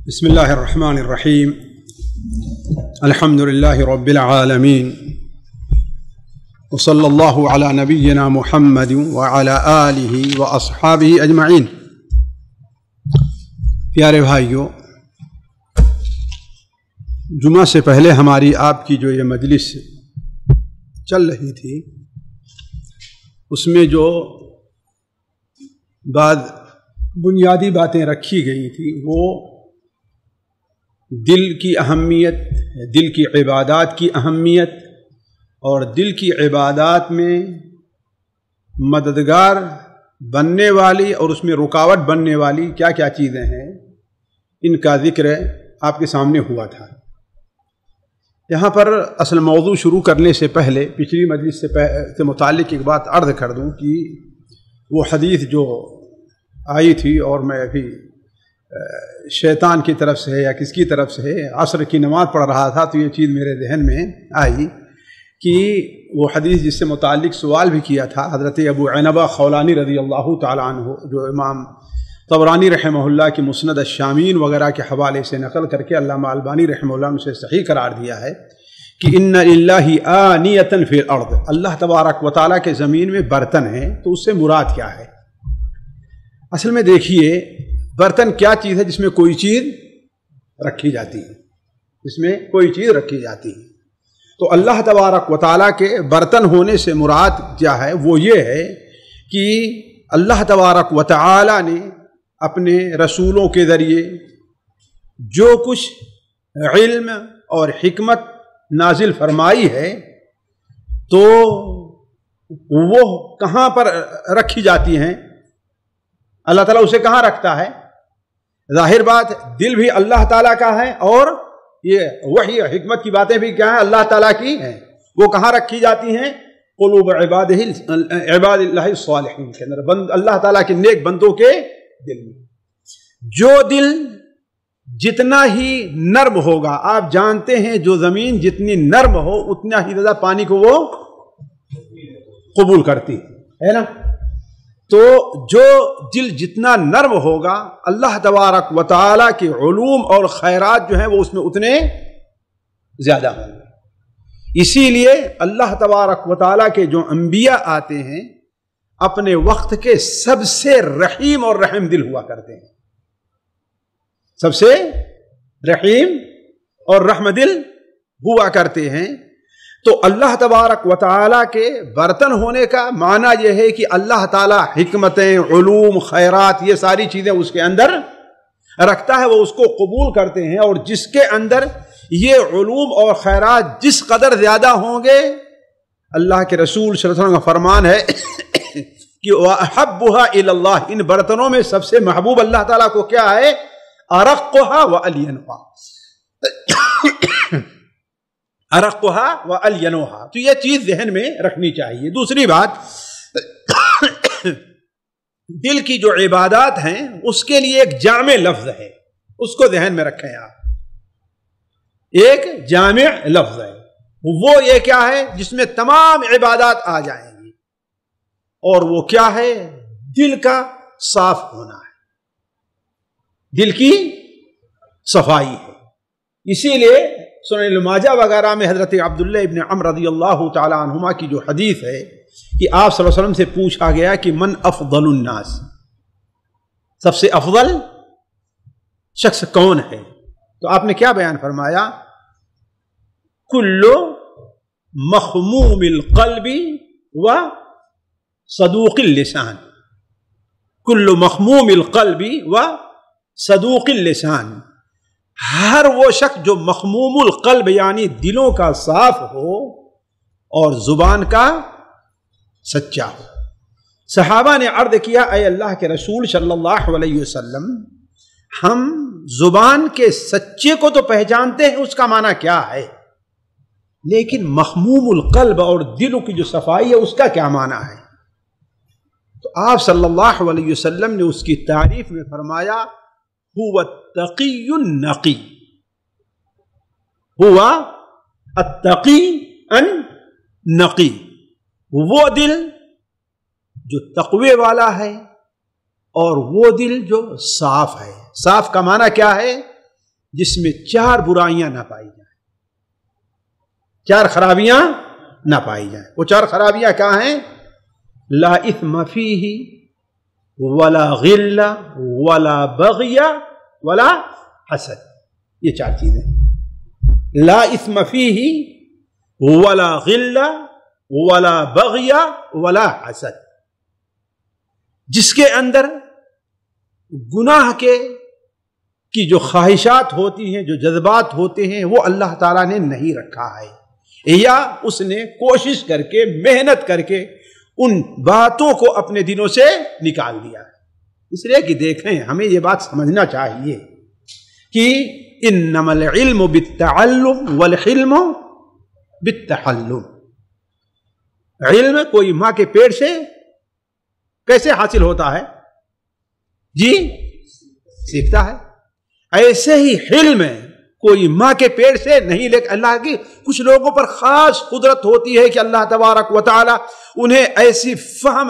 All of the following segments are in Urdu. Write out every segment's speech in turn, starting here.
بسم الله الرحمن الرحيم الحمد لله رب العالمين وصلى الله على نبينا محمد وعلى آله وأصحابه أجمعين۔ پیارے بھائیوں، جمعہ سے پہلے ہماری آپ کی جو یہ مجلس چل رہی تھی اس میں جو بعض بنیادی باتیں رکھی گئی تھی وہ دل کی اہمیت، دل کی عبادات کی اہمیت اور دل کی عبادات میں مددگار بننے والی اور اس میں رکاوٹ بننے والی کیا کیا چیزیں ہیں، ان کا ذکر آپ کے سامنے ہوا تھا۔ یہاں پر اصل موضوع شروع کرنے سے پہلے پچھلی مجلس سے متعلق ایک بات عرض کر دوں کہ وہ حدیث جو آئی تھی اور میں ابھی شیطان کی طرف سے یا کس کی طرف سے عصر کی نماز پڑھ رہا تھا تو یہ چیز میرے ذہن میں آئی کہ وہ حدیث جس سے متعلق سوال بھی کیا تھا حضرت ابو عنبہ خولانی رضی اللہ تعالیٰ عنہ، جو امام طبرانی رحمہ اللہ کی مسند الشامین وغیرہ کے حوالے سے نقل کر کے علامہ البانی رحمہ اللہ نے اسے صحیح قرار دیا ہے کہ ان للہ آنیۃ فی الارض، اللہ تبارک و تعالیٰ کے زمین میں برتن ہیں، تو اس سے مراد کیا ہے؟ اصل میں دیکھیے، برتن کیا چیز ہے جس میں کوئی چیز رکھی جاتی ہے، جس میں کوئی چیز رکھی جاتی ہے۔ تو اللہ تبارک و تعالیٰ کے برتن ہونے سے مراد کیا ہے؟ وہ یہ ہے کہ اللہ تبارک و تعالیٰ نے اپنے رسولوں کے ذریعے جو کچھ علم اور حکمت نازل فرمائی ہے تو وہ کہاں پر رکھی جاتی ہیں؟ اللہ تعالیٰ اسے کہاں رکھتا ہے؟ ظاہر بات، دل بھی اللہ تعالیٰ کا ہے اور یہ وحی حکمت کی باتیں بھی کیا ہیں؟ اللہ تعالیٰ کی ہیں۔ وہ کہاں رکھی جاتی ہیں؟ قلوب عباد اللہ الصالحین کے اندر، اللہ تعالیٰ کے نیک بندوں کے دل میں۔ جو دل جتنا ہی نرم ہوگا، آپ جانتے ہیں جو زمین جتنی نرم ہو اتنا ہی زیادہ پانی کو وہ قبول کرتی ہے نا؟ تو جو دل جتنا نرم ہوگا، اللہ تبارک و تعالیٰ کے علوم اور خیرات جو ہیں وہ اس میں اتنے زیادہ ہوں گے۔ اسی لیے اللہ تبارک و تعالیٰ کے جو انبیاء آتے ہیں اپنے وقت کے سب سے رحیم اور رحم دل ہوا کرتے ہیں، سب سے رحیم اور رحم دل ہوا کرتے ہیں۔ تو اللہ تبارک و تعالیٰ کے برتن ہونے کا معنی یہ ہے کہ اللہ تعالیٰ حکمتیں، علوم، خیرات، یہ ساری چیزیں اس کے اندر رکھتا ہے، وہ اس کو قبول کرتے ہیں، اور جس کے اندر یہ علوم اور خیرات جس قدر زیادہ ہوں گے، اللہ کے رسول صلی اللہ علیہ وسلم کا فرمان ہے کہ وَأَحَبُّهَا إِلَى اللَّهِ، ان برتنوں میں سب سے محبوب اللہ تعالیٰ کو کیا ہے؟ أَرَقُّهَا وَأَلْيَنُهَا، ارقها و الینوها۔ تو یہ چیز ذہن میں رکھنی چاہیے۔ دوسری بات، دل کی جو عبادات ہیں اس کے لیے ایک جامع لفظ ہے، اس کو ذہن میں رکھیں آپ، ایک جامع لفظ ہے، وہ یہ کیا ہے؟ جس میں تمام عبادات آ جائیں گی، اور وہ کیا ہے؟ دل کا صاف ہونا ہے، دل کی صفائی ہے۔ اسی لیے سنن ابن ماجہ وغیرہ میں حضرت عبداللہ ابن عمر رضی اللہ تعالی عنہما کی جو حدیث ہے کہ آپ صلی اللہ علیہ وسلم سے پوچھا گیا کہ من افضل الناس، سب سے افضل شخص کون ہے؟ تو آپ نے کیا بیان فرمایا؟ کل مخموم القلب و صدوق اللسان، کل مخموم القلب و صدوق اللسان، ہر وہ شخص جو مخموم القلب یعنی دلوں کا صاف ہو اور زبان کا سچا ہو۔ صحابہ نے عرض کیا، اے اللہ کے رسول صلی اللہ علیہ وسلم، ہم زبان کے سچے کو تو پہچانتے ہیں، اس کا معنی کیا ہے، لیکن مخموم القلب اور دلوں کی جو صفائی ہے اس کا کیا معنی ہے؟ تو آپ صلی اللہ علیہ وسلم نے اس کی تعریف میں فرمایا، هو التقی النقی، هو التقی النقی، وہ دل جو تقوی والا ہے اور وہ دل جو صاف ہے۔ صاف کا معنی کیا ہے؟ جس میں 4 برائیاں نہ پائی جائیں، 4 خرابیاں نہ پائی جائیں۔ وہ 4 خرابیاں کیا ہیں؟ لا اثم فیہ ولا غل ولا بغی ولا حسد۔ یہ 4 چیزیں، لا اثم فیہ ولا غل ولا بغی ولا حسد، جس کے اندر گناہ کی جو خواہشات ہوتی ہیں، جو جذبات ہوتے ہیں، وہ اللہ تعالیٰ نے نہیں رکھا ہے، یا اس نے کوشش کر کے محنت کر کے ان باتوں کو اپنے دلوں سے نکال دیا ہے۔ اس لیے کہ دیکھیں، ہمیں یہ بات سمجھنا چاہیے کہ انما العلم بالتعلم والحلم بالتحلم۔ علم کوئی ماں کے پیٹ سے کیسے حاصل ہوتا ہے؟ جی سیکھتا ہے۔ ایسے ہی حلم کوئی ماں کے پیٹ سے نہیں، لیکن اللہ کی کچھ لوگوں پر خاص قدرت ہوتی ہے کہ اللہ تبارک و تعالی انہیں ایسی فہم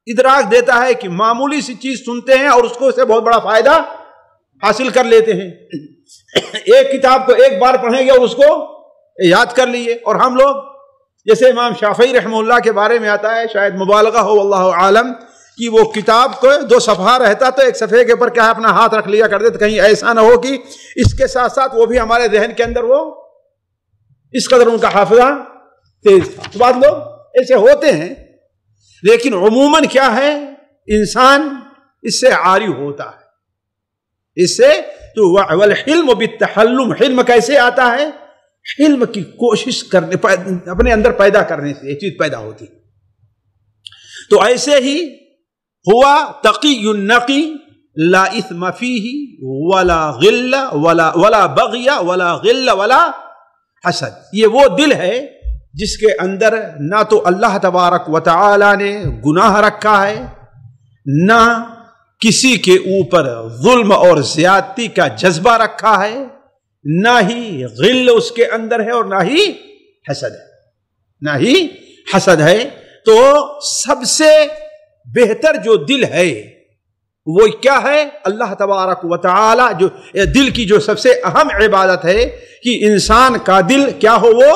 ادراک دیتا ہے کہ معمولی سی چیز سنتے ہیں اور اس کو سے بہت بڑا فائدہ حاصل کر لیتے ہیں۔ ایک کتاب کو ایک بار پڑھیں گے اور اس کو یاد کر لیے، اور ہم لوگ جیسے امام شافعی رحمہ اللہ کے بارے میں آتا ہے، شاید مبالغہ ہو واللہ عالم، کہ وہ کتاب کو 2 صفحہ رہتا تو ایک صفحے کے اوپر کیا ہے اپنا ہاتھ رکھ لیا کرتے، تو کہیں ایسا نہ ہو کہ اس کے ساتھ ساتھ وہ بھی ہمارے ذہن کے اندر وہ اس قدر ان کا حافظہ تیز تھا۔ تو بعض لوگ ایسے ہوتے ہیں، لیکن عموماً کیا ہے، انسان اس سے عاری ہوتا ہے، اس سے تو والحلم بالتحلم۔ حلم کیسے آتا ہے؟ حلم کی کوشش کرنے، اپنے اندر پیدا کرنے سے یہ چیز پیدا ہوتی۔ تو ایسے ہی ہوا تقی النقی لا اثم فیہ ولا غل ولا بغی ولا غل ولا حسد۔ یہ وہ دل ہے جس کے اندر نہ تو اللہ تبارک و تعالی نے گناہ رکھا ہے، نہ کسی کے اوپر ظلم اور زیادتی کا جذبہ رکھا ہے، نہ ہی غل اس کے اندر ہے اور نہ ہی حسد ہے، تو سب سے بہتر جو دل ہے وہ کیا ہے؟ اللہ تبارک و تعالی جو دل کی جو سب سے اہم عبادت ہے کہ انسان کا دل کیا ہو؟ وہ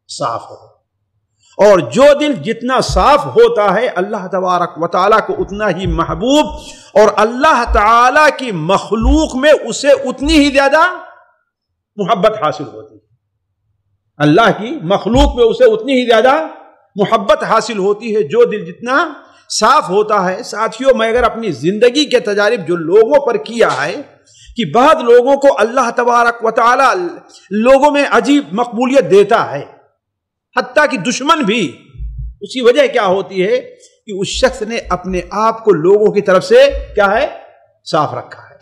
صاف ہو، اور جو دل جتنا صاف ہوتا ہے اللہ تبارک و تعالی کو اتنا ہی محبوب، اور اللہ تعالی کی مخلوق میں اسے اتنی ہی زیادہ محبت حاصل ہوتی ہے۔ اللہ کی مخلوق میں اسے اتنی ہی زیادہ محبت حاصل ہوتی ہے جو دل جتنا صاف ہوتا ہے۔ ساتھیوں، میں اگر اپنی زندگی کے تجارب جو لوگوں پر کیا ہے کہ بعض لوگوں کو اللہ تبارک و تعالی لوگوں میں عجیب مقبولیت دیتا ہے، حتیٰ کہ دشمن بھی، اسی وجہ کیا ہوتی ہے کہ اس شخص نے اپنے آپ کو لوگوں کی طرف سے کیا ہے؟ صاف رکھا ہے۔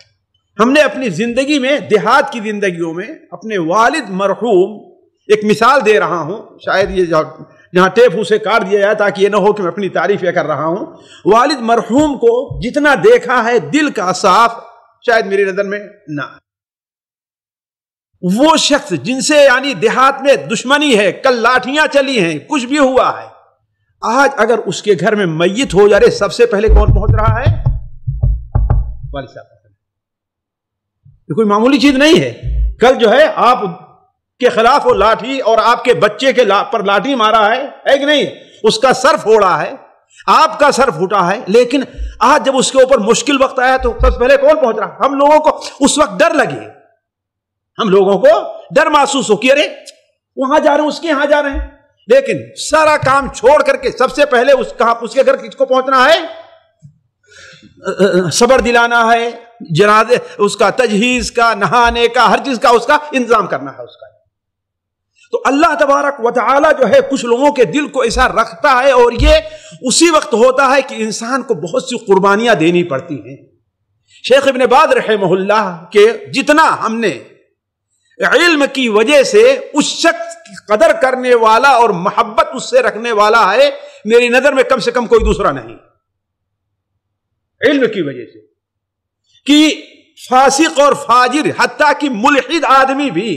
ہم نے اپنی زندگی میں، دیہات کی زندگیوں میں، اپنے والد مرحوم، ایک مثال دے رہا ہوں، شاید یہ جہاں ٹیپ اسے کاٹ دیا جائے تاکہ یہ نہ ہو کہ میں اپنی تعریف یہ کر رہا ہوں، والد مرحوم کو جتنا دیکھا ہے دل کا صاف شاید میری نظر میں نہ، وہ شخص جن سے یعنی دیہات میں دشمنی ہے، کل لاٹھیاں چلی ہیں، کچھ بھی ہوا ہے، آج اگر اس کے گھر میں میت ہو جائے سب سے پہلے کون پہنچ رہا ہے؟ والد صاحب۔ یہ کوئی معمولی چیز نہیں ہے۔ کل جو ہے آپ کے خلاف وہ لاٹھی اور آپ کے بچے کے پر لاٹھی مارا ہے کہ نہیں؟ اس کا سر پھوڑا ہے، آپ کا سر پھوٹا ہے، لیکن آج جب اس کے اوپر مشکل وقت آیا تو سب سے پہلے کون پہنچ رہا؟ ہم لوگوں کو اس وقت ڈر لگے، ہم لوگوں کو ڈر محسوس ہو کہ ارے وہاں جا رہے ہیں، اس کے یہاں جا رہے ہیں، لیکن سارا کام چھوڑ کر کے سب سے پہلے اس کے گھر کس کو پہنچنا ہے؟ صبر دلانا ہے، جنازے اس کا تجہیز کا، نہانے کا، ہر چیز کا اس کا انتظام کرنا ہے اس کا۔ تو اللہ تبارک و تعالی جو ہے کچھ لوگوں کے دل کو ایسا رکھتا ہے، اور یہ اسی وقت ہوتا ہے کہ انسان کو بہت سی قربانیاں دینی پڑتی ہیں۔ شیخ ابن باز رحمہ اللہ کے جتنا ہم نے علم کی وجہ سے اس شخص کی قدر کرنے والا اور محبت اس سے رکھنے والا ہے، میری نظر میں کم سے کم کوئی دوسرا نہیں، علم کی وجہ سے، کہ فاسق اور فاجر حتیٰ کہ ملحد آدمی بھی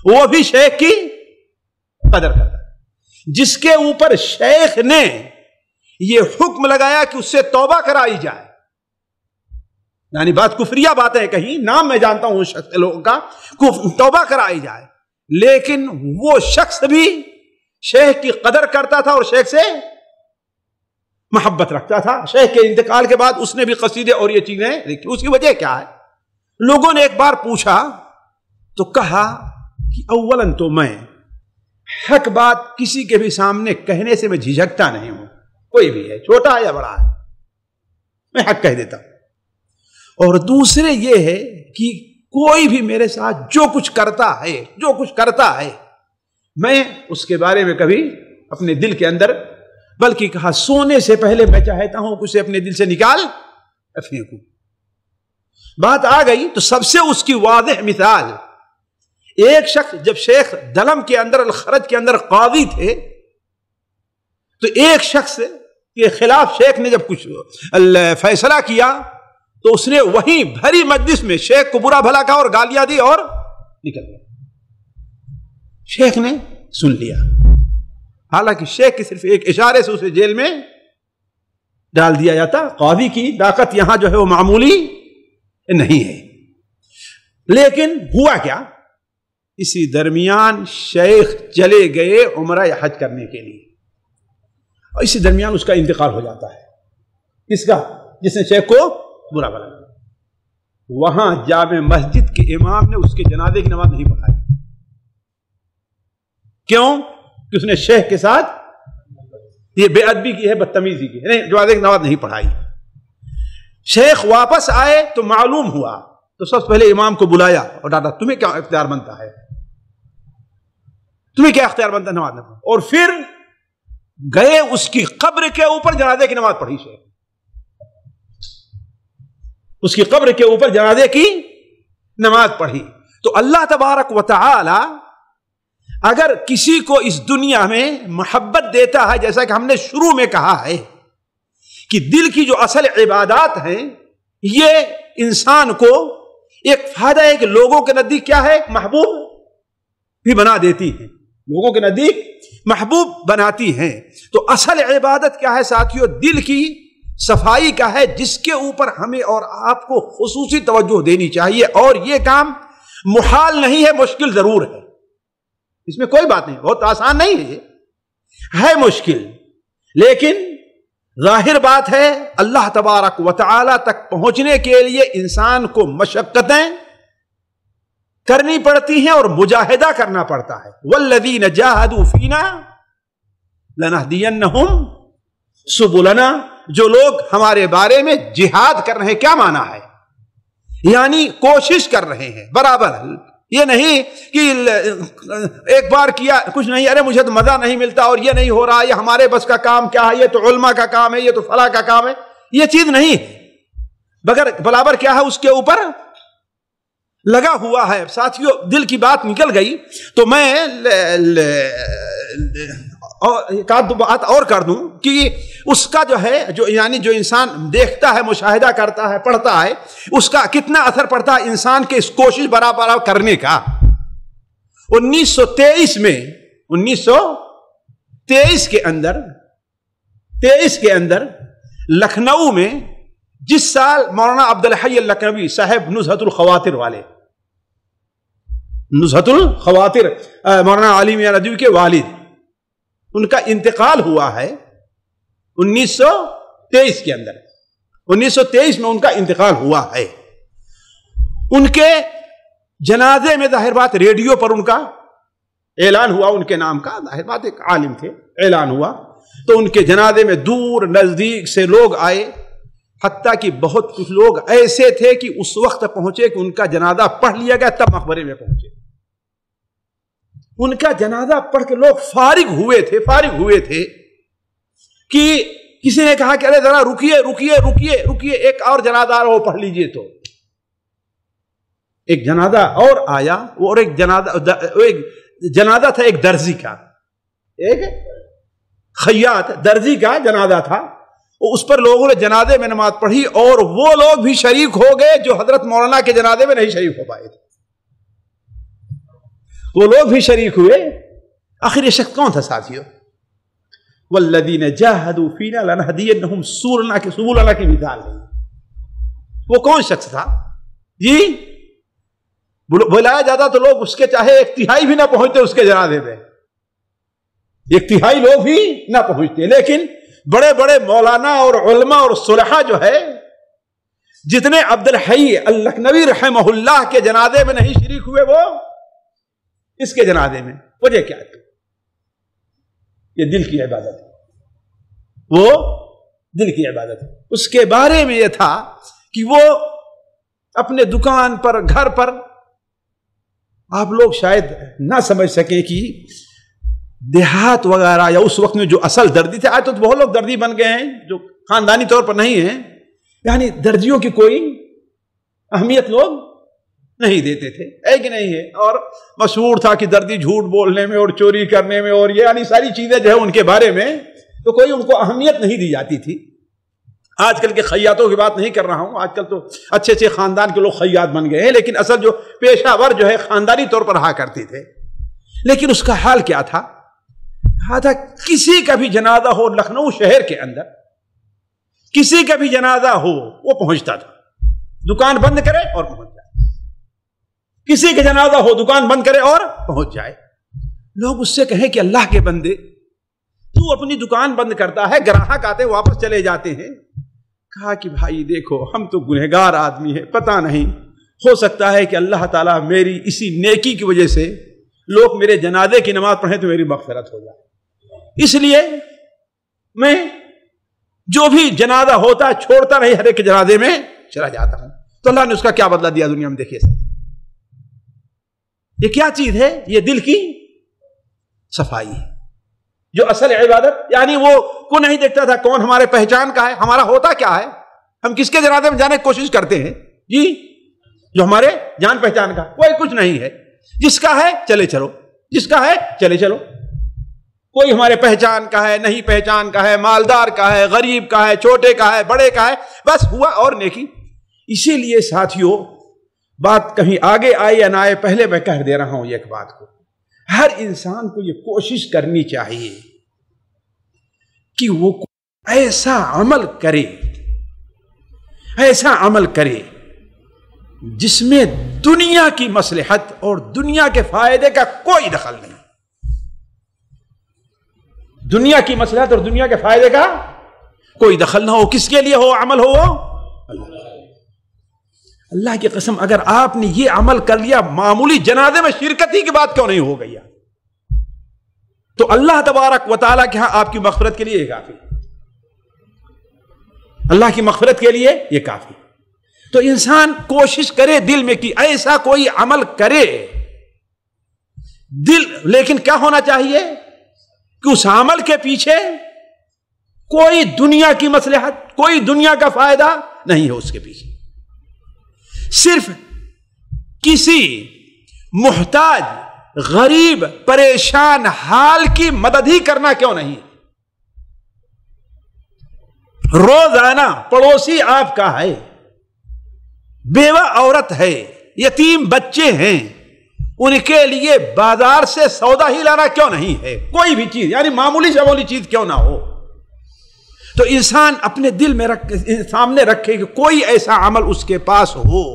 وہ بھی شیخ کی قدر کرتا ہے، جس کے اوپر شیخ نے یہ حکم لگایا کہ اس سے توبہ کرائی جائے، یعنی بات کفریہ باتیں کہیں، نام میں جانتا ہوں اس شخص لوگوں کا، توبہ کرائی جائے، لیکن وہ شخص بھی شیخ کی قدر کرتا تھا اور شیخ سے محبت رکھتا تھا. شیخ کے انتقال کے بعد اس نے بھی قصیدے اور یہ چیزیں لکھی. اس کی وجہ کیا ہے؟ لوگوں نے ایک بار پوچھا تو کہا کہ اولاً تو میں حق بات کسی کے بھی سامنے کہنے سے میں جھجکتا نہیں ہوں، کوئی بھی ہے، چھوٹا ہے یا بڑا ہے، میں حق کہہ دیتا ہوں. اور دوسرے یہ ہے کہ کوئی بھی میرے ساتھ جو کچھ کرتا ہے میں اس کے بارے میں کبھی اپنے دل کے اندر، بلکہ کہا سونے سے پہلے میں چاہتا ہوں کہ اسے اپنے دل سے نکال پھینکوں. بات آ گئی تو سب سے اس کی واضح مثال، ایک شخص جب شیخ دلم کے اندر الخرج کے اندر قاضی تھے تو ایک شخص کے خلاف شیخ نے جب کچھ فیصلہ کیا تو اس نے وہیں بھری مجلس میں شیخ کو برا بھلا کہا اور گالیاں دی اور نکل گیا. شیخ نے سن لیا، حالانکہ شیخ کے صرف ایک اشارے سے اسے جیل میں ڈال دیا جاتا. قاضی کی طاقت یہاں جو ہے وہ معمولی نہیں ہے. لیکن ہوا کیا؟ اسی درمیان شیخ چلے گئے عمرہ یا حج کرنے کے لیے، اور اسی درمیان اس کا انتقال ہو جاتا ہے. کس کا؟ جس نے شیخ کو برا بھلا. وہاں جامع مسجد کے امام نے اس کے جنازے کی نماز نہیں پڑھائی. کیوں؟ کہ اس نے شیخ کے ساتھ یہ بے ادبی کی ہے، بدتمیزی کی ہے، نہیں، جنازے کی نماز نہیں پڑھائی. شیخ واپس آئے تو معلوم ہوا تو سب سے پہلے امام کو بلایا اور ڈانٹا، تمہیں کیا اختیار بنتا ہے، تمہیں کیا اختیار بنتا ہے نماز نہ پڑھو. اور پھر گئے اس کی قبر کے اوپر جنازے کی نماز پڑھی. شیخ اس کی قبر کے اوپر جنازے کی نماز پڑھی. تو اللہ تبارک و تعالی اگر کسی کو اس دنیا میں محبت دیتا ہے، جیسا کہ ہم نے شروع میں کہا ہے کہ دل کی جو اصل عبادات ہیں یہ انسان کو ایک فائدہ ہے کہ لوگوں کے نزدیک کیا ہے، محبوب بھی بنا دیتی ہیں، لوگوں کے نزدیک محبوب بناتی ہیں. تو اصل عبادت کیا ہے ساتھیوں؟ دل کی صفائی کا ہے، جس کے اوپر ہمیں اور آپ کو خصوصی توجہ دینی چاہیے. اور یہ کام محال نہیں ہے، مشکل ضرور ہے، اس میں کوئی بات نہیں، بہت آسان نہیں ہے مشکل. لیکن ظاہر بات ہے اللہ تبارک و تعالی تک پہنچنے کے لیے انسان کو مشقتیں کرنی پڑتی ہیں اور مجاہدہ کرنا پڑتا ہے. والذین جاہدوا فینا لنہدینہم سبلنا. جو لوگ ہمارے بارے میں جہاد کر رہے ہیں، کیا معنی ہے؟ یعنی کوشش کر رہے ہیں برابر. یہ نہیں کہ ایک بار کیا کچھ نہیں، ارے مجھے تو مزہ نہیں ملتا اور یہ نہیں ہو رہا، یہ ہمارے بس کا کام کیا ہے، یہ تو علماء کا کام ہے، یہ تو فلاں کا کام ہے. یہ چیز نہیں، مگر برابر کیا ہے اس کے اوپر لگا ہوا ہے. ساتھیوں دل کی بات نکل گئی تو میں ایک آدھ بات اور کر دوں کہ اس کا جو ہے یعنی جو انسان دیکھتا ہے، مشاہدہ کرتا ہے، پڑھتا ہے، اس کا کتنا اثر پڑتا ہے انسان کے اس کوشش برابر کرنے کا. 1923 کے اندر لکھنؤ میں جس سال مولانا عبدالحی اللکھنوی صاحب نزہت الخواطر والے، نزہت الخواطر مولانا علی میاں ندوی کے والد، ان کا انتقال ہوا ہے 1923 کے اندر. 1923 میں ان کا انتقال ہوا ہے. ان کے جنازے میں ظاہر بات ریڈیو پر ان کا اعلان ہوا، ان کے نام کا، ظاہر بات ایک عالم تھے، اعلان ہوا تو ان کے جنازے میں دور نزدیک سے لوگ آئے، حتیٰ کہ بہت کچھ لوگ ایسے تھے کہ اس وقت پہنچے کہ ان کا جنازہ پڑھ لیا گیا تب مقبرے میں پہنچے. ان کا جنازہ پڑھ کے لوگ فارغ ہوئے تھے کہ کسی نے کہا کہ ارے ذرا رکیے، ایک اور جنازہ آ رہا وہ پڑھ لیجئے. تو ایک جنازہ اور آیا، اور ایک جنازہ تھا ایک درزی کا، ایک خیاط درزی کا جنازہ تھا. اس پر لوگوں نے جنازے میں نماز پڑھی اور وہ لوگ بھی شریک ہو گئے جو حضرت مولانا کے جنازے میں نہیں شریک ہو پائے تھے، وہ لوگ بھی شریک ہوئے. آخر یہ شخص کون تھا ساتھیوں؟ والذین جاہدوا فینا لنہدینہم سبلنا کی مثال ہے. وہ کون شخص تھا جی؟ بلایا جاتا تو لوگ اس کے چاہے 1/3 بھی نہ پہنچتے اس کے جنازے میں، 1/3 لوگ بھی نہ پہنچتے، لیکن بڑے بڑے مولانا اور علماء اور صلحاء جو ہے جتنے عبد الحی اللکھنوی رحمہ اللہ کے جنازے میں نہیں شریک ہوئے، وہ اس کے جنازے میں، وجہ کیا تھی؟ یہ دل کی عبادت ہے، وہ دل کی عبادت ہے۔ اس کے بارے میں یہ تھا کہ وہ اپنے دکان پر، گھر پر، آپ لوگ شاید نہ سمجھ سکیں کہ دیہات وغیرہ یا اس وقت میں جو اصل دردی تھے، آج تو بہت لوگ دردی بن گئے ہیں جو خاندانی طور پر نہیں ہیں، یعنی دردیوں کی کوئی اہمیت لوگ نہیں دیتے تھے، ہے کہ نہیں ہے؟ اور مشہور تھا کہ دردی جھوٹ بولنے میں اور چوری کرنے میں اور یہ یعنی ساری چیزیں جو ہے ان کے بارے میں تو کوئی ان کو اہمیت نہیں دی جاتی تھی۔ آج کل کے خیاطوں کی بات نہیں کر رہا ہوں، آج کل تو اچھے اچھے خاندان کے لوگ خیاط بن گئے ہیں، لیکن اصل جو پیشہ ور جو ہے خاندانی طور پر رہا کرتے تھے۔ لیکن اس کا حال کیا تھا؟ کہا تھا کسی کا بھی جنازہ ہو لکھنؤ شہر کے اندر، کسی کا بھی جنازہ ہو وہ پہنچتا تھا، دکان بند کرے اور پہنچ جائے، کسی کا جنازہ ہو دکان بند کرے اور پہنچ جائے۔ لوگ اس سے کہیں کہ اللہ کے بندے تو اپنی دکان بند کرتا ہے، گراہک آتے واپس چلے جاتے ہیں۔ کہا کہ بھائی دیکھو ہم تو گنہگار آدمی ہیں، پتہ نہیں ہو سکتا ہے کہ اللہ تعالیٰ میری اسی نیکی کی وجہ سے لوگ میرے جنازے کی نماز پڑھیں تو میری مغفرت ہو جائے، اس لیے میں جو بھی جنازہ ہوتا چھوڑتا نہیں، ہر ایک جنازے میں چلا جاتا ہوں۔ تو اللہ نے اس کا کیا بدلہ دیا دنیا میں؟ دیکھیے سر، یہ کیا چیز ہے؟ یہ دل کی صفائی ہے، جو اصل عبادت، یعنی وہ کو نہیں دیکھتا تھا کون ہمارے پہچان کا ہے، ہمارا ہوتا کیا ہے، ہم کس کے جنازے میں جانے کی کوشش کرتے ہیں جی؟ جو ہمارے جان پہچان کا کوئی کچھ نہیں ہے، جس کا ہے چلے چلو، جس کا ہے چلے چلو، کوئی ہمارے پہچان کا ہے نہیں پہچان کا ہے، مالدار کا ہے غریب کا ہے چھوٹے کا ہے بڑے کا ہے، بس ہوا اور نیکی۔ اسی لیے ساتھیوں، بات کہیں آگے آئے یا نہ آئے، پہلے میں کہہ دے رہا ہوں ایک بات کو، ہر انسان کو یہ کوشش کرنی چاہیے کہ وہ ایسا عمل کرے، ایسا عمل کرے جس میں دنیا کی مصلحت اور دنیا کے فائدے کا کوئی دخل نہیں، دنیا کی مصلحت اور دنیا کے فائدے کا کوئی دخل نہ ہو۔ کس کے لیے ہو عمل ہو؟ اللہ کی قسم، اگر آپ نے یہ عمل کر لیا، معمولی جنازے میں شرکت ہی کی بات کیوں نہیں ہو گئی، تو اللہ تبارک و تعالیٰ کے ہاں آپ کی مغفرت کے لیے یہ کافی، اللہ کی مغفرت کے لیے یہ کافی۔ تو انسان کوشش کرے دل میں کہ ایسا کوئی عمل کرے، دل، لیکن کیا ہونا چاہیے کہ اس عمل کے پیچھے کوئی دنیا کی مصلحت، کوئی دنیا کا فائدہ نہیں ہے اس کے پیچھے، صرف کسی محتاج غریب پریشان حال کی مدد ہی کرنا کیوں نہیں؟ روزانہ پڑوسی آپ کا ہے، بیوہ عورت ہے، یتیم بچے ہیں، ان کے لیے بازار سے سودا ہی لانا کیوں نہیں ہے؟ کوئی بھی چیز، یعنی معمولی سے معمولی چیز کیوں نہ ہو، تو انسان اپنے دل میں سامنے رکھے کہ کوئی ایسا عمل اس کے پاس ہو۔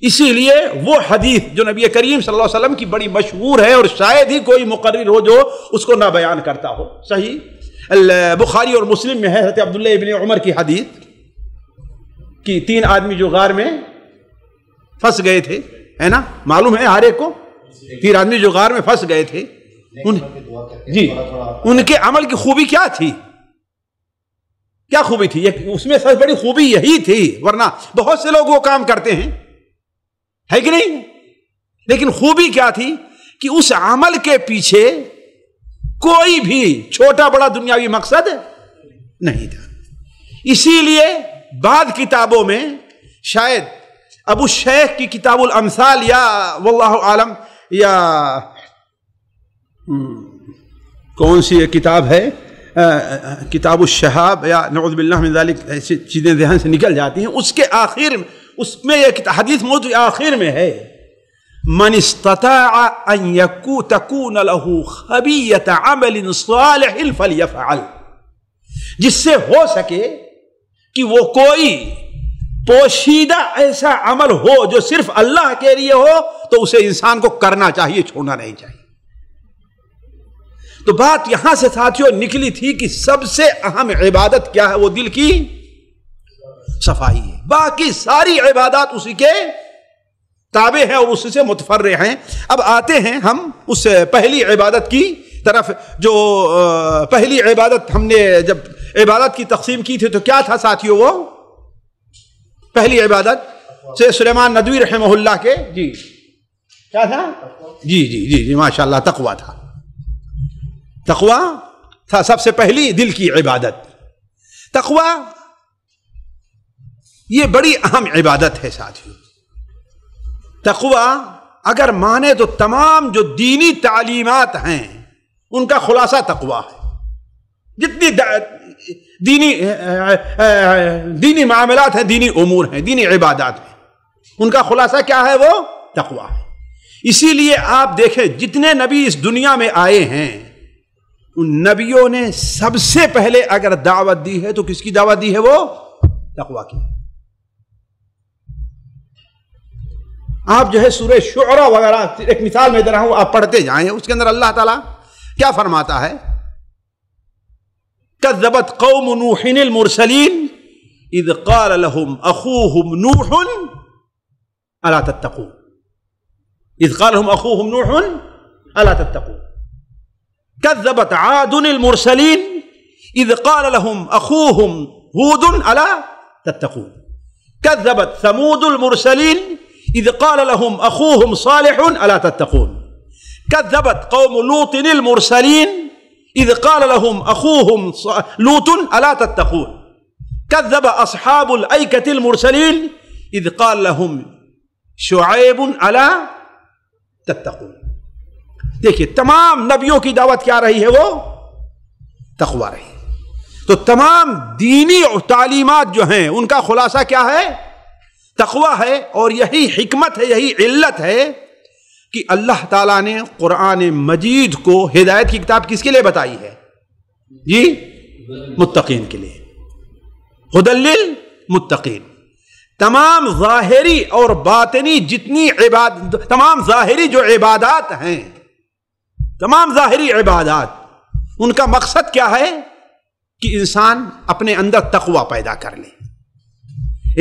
اسی لیے وہ حدیث جو نبی کریم صلی اللہ علیہ وسلم کی بڑی مشہور ہے اور شاید ہی کوئی مقرر ہو جو اس کو نہ بیان کرتا ہو، صحیح بخاری اور مسلم میں ہے، حضرت عبداللہ ابن عمر کی حدیث کہ 3 آدمی جو غار میں پھنس گئے تھے، ہے نا، معلوم ہے ہر ایک کو، 3 آدمی جو غار میں پھنس گئے تھے، جی ان کے عمل کی خوبی کیا تھی؟ کیا خوبی تھی؟ اس میں سب سے بڑی خوبی یہی تھی، ورنہ بہت سے لوگ وہ کام کرتے ہیں، ہے کہ نہیں؟ لیکن خوبی کیا تھی کہ اس عمل کے پیچھے کوئی بھی چھوٹا بڑا دنیاوی مقصد نہیں تھا۔ اسی لیے بعض کتابوں میں، شاید ابو شیخ کی کتاب الامثال یا واللہ عالم، یا کون سی کتاب ہے، کتاب الشہاب یا نعوذ باللہ من ذالک، ایسی چیزیں ذہن سے نکل جاتی ہیں، اس کے آخر اس میں یہ حدیث موجود آخر میں ہے، من استطاع ان تکون له خبیۃ عمل صالح فلیفعل، جس سے ہو سکے کہ وہ کوئی پوشیدہ ایسا عمل ہو جو صرف اللہ کے لیے ہو تو اسے انسان کو کرنا چاہیے، چھوڑنا نہیں چاہیے۔ تو بات یہاں سے ساتھیوں نکلی تھی کہ سب سے اہم عبادت کیا ہے؟ وہ دل کی صفائی ہے۔ باقی ساری عبادات اسی کے تابع ہیں اور اس سے متفرع ہیں۔ اب آتے ہیں ہم اس پہلی عبادت کی طرف، جو پہلی عبادت ہم نے جب عبادت کی تقسیم کی تھی تو کیا تھا ساتھیوں؟ وہ پہلی عبادت سے سلیمان ندوی رحمہ اللہ کے جی کیا تھا؟ جی جی جی جی ماشاء اللہ، تقویٰ تھا۔ تقویٰ تھا سب سے پہلی دل کی عبادت۔ تقویٰ یہ بڑی اہم عبادت ہے ساتھیوں۔ تقویٰ اگر مانے تو تمام جو دینی تعلیمات ہیں ان کا خلاصہ تقویٰ ہے۔ جتنی دینی معاملات ہیں، دینی امور ہیں، دینی عبادات ہیں، ان کا خلاصہ کیا ہے؟ وہ تقویٰ ہے۔ اسی لیے آپ دیکھیں جتنے نبی اس دنیا میں آئے ہیں ان نبیوں نے سب سے پہلے اگر دعوت دی ہے تو کس کی دعوت دی ہے؟ وہ تقویٰ کی۔ آپ جو ہے سورہ شعراء وغیرہ ایک مثال میں دے رہا ہوں، آپ پڑھتے جائیں، اس کے اندر اللہ تعالیٰ کیا فرماتا ہے؟ کذبت قوم نوح المرسلین اذ قال لهم اخوهم نوح الا تتقون اذ قال لهم اخوهم نوح الا تتقون كذبت عاد المرسلين اذ قال لهم اخوهم هود الا تتقون كذبت ثمود المرسلين اذ قال لهم اخوهم صالح الا تتقون كذبت قوم لوط المرسلين اذ قال لهم اخوهم لوط الا تتقون كذب اصحاب الایکة المرسلين اذ قال لهم شعیب الا تتقون۔ دیکھیے تمام نبیوں کی دعوت کیا رہی ہے؟ وہ تقویٰ رہی۔ تو تمام دینی تعلیمات جو ہیں ان کا خلاصہ کیا ہے؟ تقویٰ ہے۔ اور یہی حکمت ہے، یہی علت ہے کہ اللہ تعالیٰ نے قرآن مجید کو ہدایت کی کتاب کس کے لیے بتائی ہے؟ جی متقین کے لیے، ھدی للمتقین۔ تمام ظاہری اور باطنی جتنی تمام ظاہری جو عبادات ہیں، تمام ظاہری عبادات ان کا مقصد کیا ہے؟ کہ انسان اپنے اندر تقویٰ پیدا کر لے۔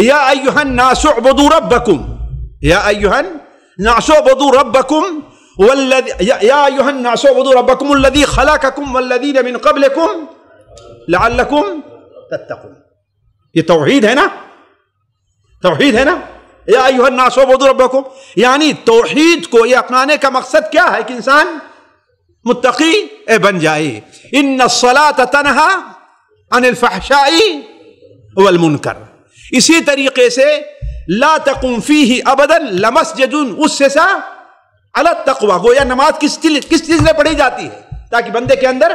یا ایھا الناس اعبدوا ربکم، یا ایھا الناس اعبدوا ربکم یا ایھا الناس اعبدوا ربکم الذی خلقکم والذین من قبلکم لعلکم تتقون۔ یہ توحید ہے نا، توحید ہے نا، یا ایھا الناس اعبدوا ربکم، یعنی توحید کو یہ اپنانے کا مقصد کیا ہے؟ کہ انسان متقی بن جائے۔ ان الصلاۃ تنہی عن الفحشاء والمنکر۔ اسی طریقے سے لا تقم فیہ ابدا لمسجد اسس علی التقوی، گویا نماز کس چیز میں پڑھی جاتی ہے؟ تاکہ بندے کے اندر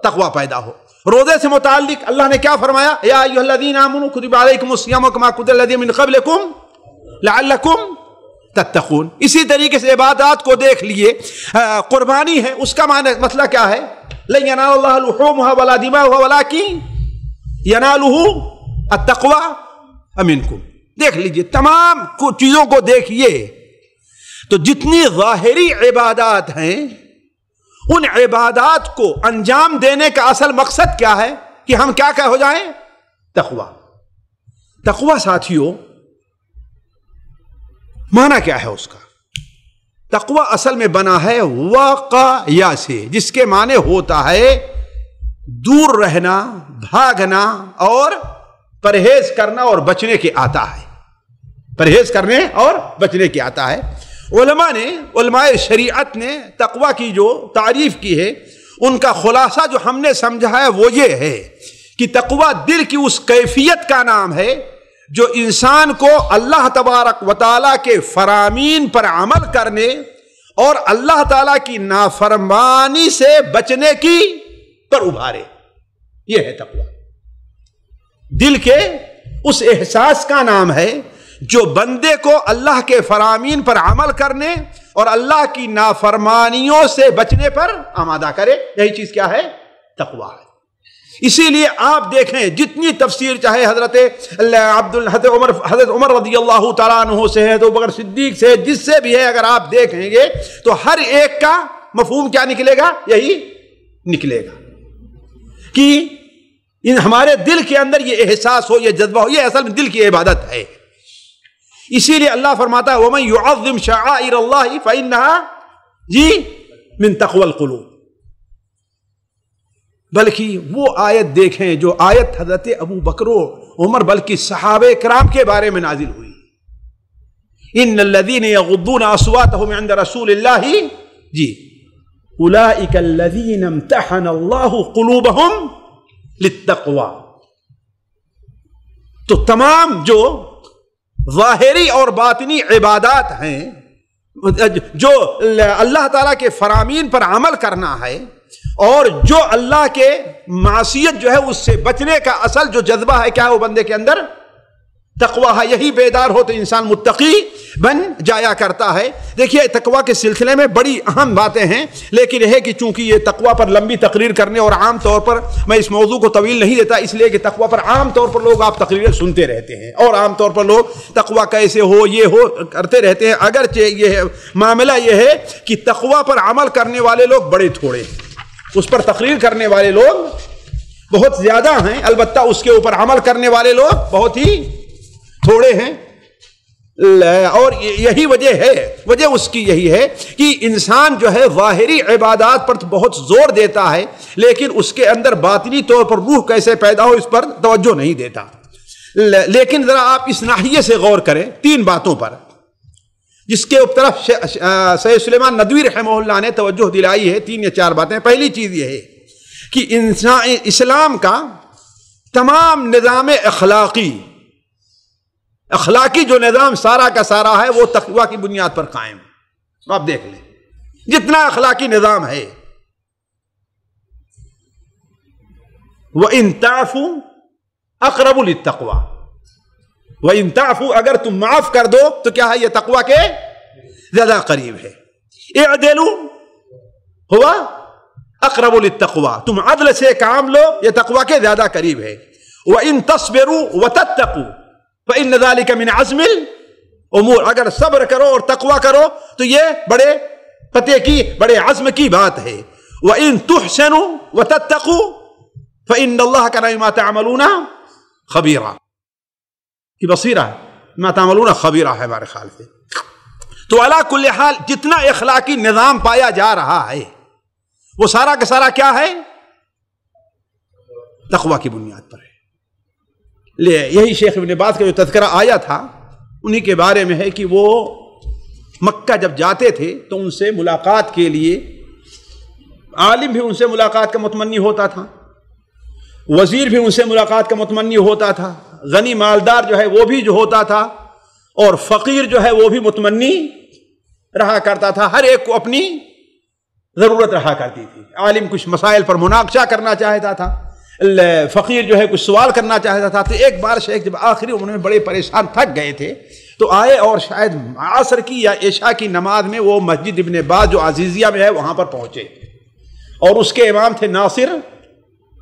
تقویٰ پیدا ہو۔ روزے سے متعلق اللہ نے کیا فرمایا؟ یا ایھا الذین آمنوا کتب علیکم الصیام کما کتب علی الذین من قبلکم لعلکم تتقون۔ اسی طریقے سے عبادات کو دیکھ لیے، قربانی ہے، اس کا مسئلہ کیا ہے؟ لن ینال اللہ لحومها ولا دماؤها ولکن ینالہ التقوی منکم۔ دیکھ لیجئے تمام چیزوں کو دیکھیے تو جتنی ظاہری عبادات ہیں ان عبادات کو انجام دینے کا اصل مقصد کیا ہے؟ کہ ہم کیا ہو جائیں؟ تقویٰ۔ تقویٰ ساتھیوں معنی کیا ہے اس کا؟ تقویٰ اصل میں بنا ہے وقایا سے، جس کے معنی ہوتا ہے دور رہنا، بھاگنا اور پرہیز کرنا اور بچنے کے آتا ہے، پرہیز کرنے اور بچنے کے آتا ہے۔ علماء شریعت نے تقویٰ کی جو تعریف کی ہے ان کا خلاصہ جو ہم نے سمجھا ہے وہ یہ ہے کہ تقویٰ دل کی اس کیفیت کا نام ہے جو انسان کو اللہ تبارک و تعالیٰ کے فرامین پر عمل کرنے اور اللہ تعالیٰ کی نافرمانی سے بچنے کی پر ابھارے۔ یہ ہے تقویٰ، دل کے اس احساس کا نام ہے جو بندے کو اللہ کے فرامین پر عمل کرنے اور اللہ کی نافرمانیوں سے بچنے پر آمادہ کرے۔ یہی چیز کیا ہے؟ تقویٰ ہے۔ اسی لیے آپ دیکھیں جتنی تفسیر چاہے حضرت عمر رضی اللہ تعالیٰ عنہ سے ہے، تو ابو بکر صدیق سے، جس سے بھی ہے، اگر آپ دیکھیں گے تو ہر ایک کا مفہوم کیا نکلے گا؟ یہی نکلے گا کہ ہمارے دل کے اندر یہ احساس ہو، یہ جذبہ ہو، یہ اصل میں دل کی عبادت ہے۔ اسی لیے اللہ فرماتا ہے وَمَن يُعَظِّمْ شَعَائِرَ اللَّهِ فَإِنَّهَا مِن تَقْوَى الْقُلُوبِ۔ بلکہ وہ آیت دیکھیں جو آیت حضرت ابو بکر و عمر بلکہ صحابہ کرام کے بارے میں نازل ہوئی، ان الذین یغضون اصواتهم عند رسول اللہ اولئک الذین امتحن اللہ قلوبهم للتقوی۔ تو تمام جو ظاہری اور باطنی عبادات ہیں، جو اللہ تعالیٰ کے فرامین پر عمل کرنا ہے، اور جو اللہ کے معصیت جو ہے اس سے بچنے کا اصل جو جذبہ ہے کیا ہے وہ بندے کے اندر؟ تقوی ہے۔ یہی بیدار ہو تو انسان متقی بن جایا کرتا ہے۔ دیکھیے تقوی کے سلسلے میں بڑی اہم باتیں ہیں، لیکن یہ کہ چونکہ یہ تقوی پر لمبی تقریر کرنے اور عام طور پر میں اس موضوع کو طویل نہیں دیتا، اس لیے کہ تقوی پر عام طور پر لوگ آپ تقریریں سنتے رہتے ہیں، اور عام طور پر لوگ تقوی کیسے ہو یہ ہو کرتے رہتے ہیں۔ اگرچہ یہ معاملہ یہ ہے کہ تقوی پر عمل کرنے والے لوگ بڑے تھوڑے ہیں، اس پر تقریر کرنے والے لوگ بہت زیادہ ہیں، البتہ اس کے اوپر عمل کرنے والے لوگ بہت ہی تھوڑے ہیں۔ اور یہی وجہ اس کی یہی ہے کہ انسان جو ہے ظاہری عبادات پر بہت زور دیتا ہے، لیکن اس کے اندر باطنی طور پر روح کیسے پیدا ہو اس پر توجہ نہیں دیتا۔ لیکن ذرا آپ اس ناحیے سے غور کریں 3 باتوں پر، جس کے طرف سید سلیمان ندوی رحمہ اللہ نے توجہ دلائی ہے۔ 3 یا 4 باتیں۔ پہلی چیز یہ ہے کہ اسلام کا تمام نظام اخلاقی جو نظام سارا کا سارا ہے وہ تقوی کی بنیاد پر قائم ہے۔ آپ دیکھ لیں جتنا اخلاقی نظام ہے، وَإِن تَعْفُوا أَقْرَبُ لِلتَّقْوَى، وَإِن تَعْفُوا، اگر تم معاف کر دو تو کیا ہے؟ یہ تقوی کے زیادہ قریب ہے۔ اعدلوا ہوا اقرب للتقوى، تم عدل سے کام لو، یہ تقوی کے زیادہ قریب ہے۔ وَإِن تَصْبِرُوا وَتَتَّقُوا فَإِنَّ ذَلِكَ مِنْ عَزْمِ الْأُمُورِ، اگر صبر کرو اور تقوی کرو تو یہ بڑے فتح کی، بڑے عزم کی بات ہے۔ وَإِن تُحْسِنُوا وَتَتَّقُوا فَإِنَّ اللَّهَ كَانَ بِمَا تَعْمَلُونَ خَبِيرًا، کہ بصیرہ ہے، ما تعملون خبیرہ ہے ہمارے خیال سے۔ تو علی کل حال جتنا اخلاقی نظام پایا جا رہا ہے وہ سارا کا سارا کیا ہے؟ تقوی کی بنیاد پر ہے۔ یہی شیخ ابن باز کا جو تذکرہ آیا تھا انہی کے بارے میں ہے کہ وہ مکہ جب جاتے تھے تو ان سے ملاقات کے لیے عالم بھی ان سے ملاقات کا متمنی ہوتا تھا، وزیر بھی ان سے ملاقات کا متمنی ہوتا تھا، غنی مالدار جو ہے وہ بھی جو ہوتا تھا، اور فقیر جو ہے وہ بھی متمنی رہا کرتا تھا۔ ہر ایک کو اپنی ضرورت رہا کرتی تھی۔ عالم کچھ مسائل پر مناقشہ کرنا چاہتا تھا، فقیر جو ہے کچھ سوال کرنا چاہتا تھا۔ تو ایک بار شیخ جب آخری عمر میں بڑے پریشان تھک گئے تھے تو آئے، اور شاید عصر کی یا عشاء کی نماز میں وہ مسجد ابن باز جو عزیزیہ میں ہے وہاں پر پہنچے، اور اس کے امام تھے ناصر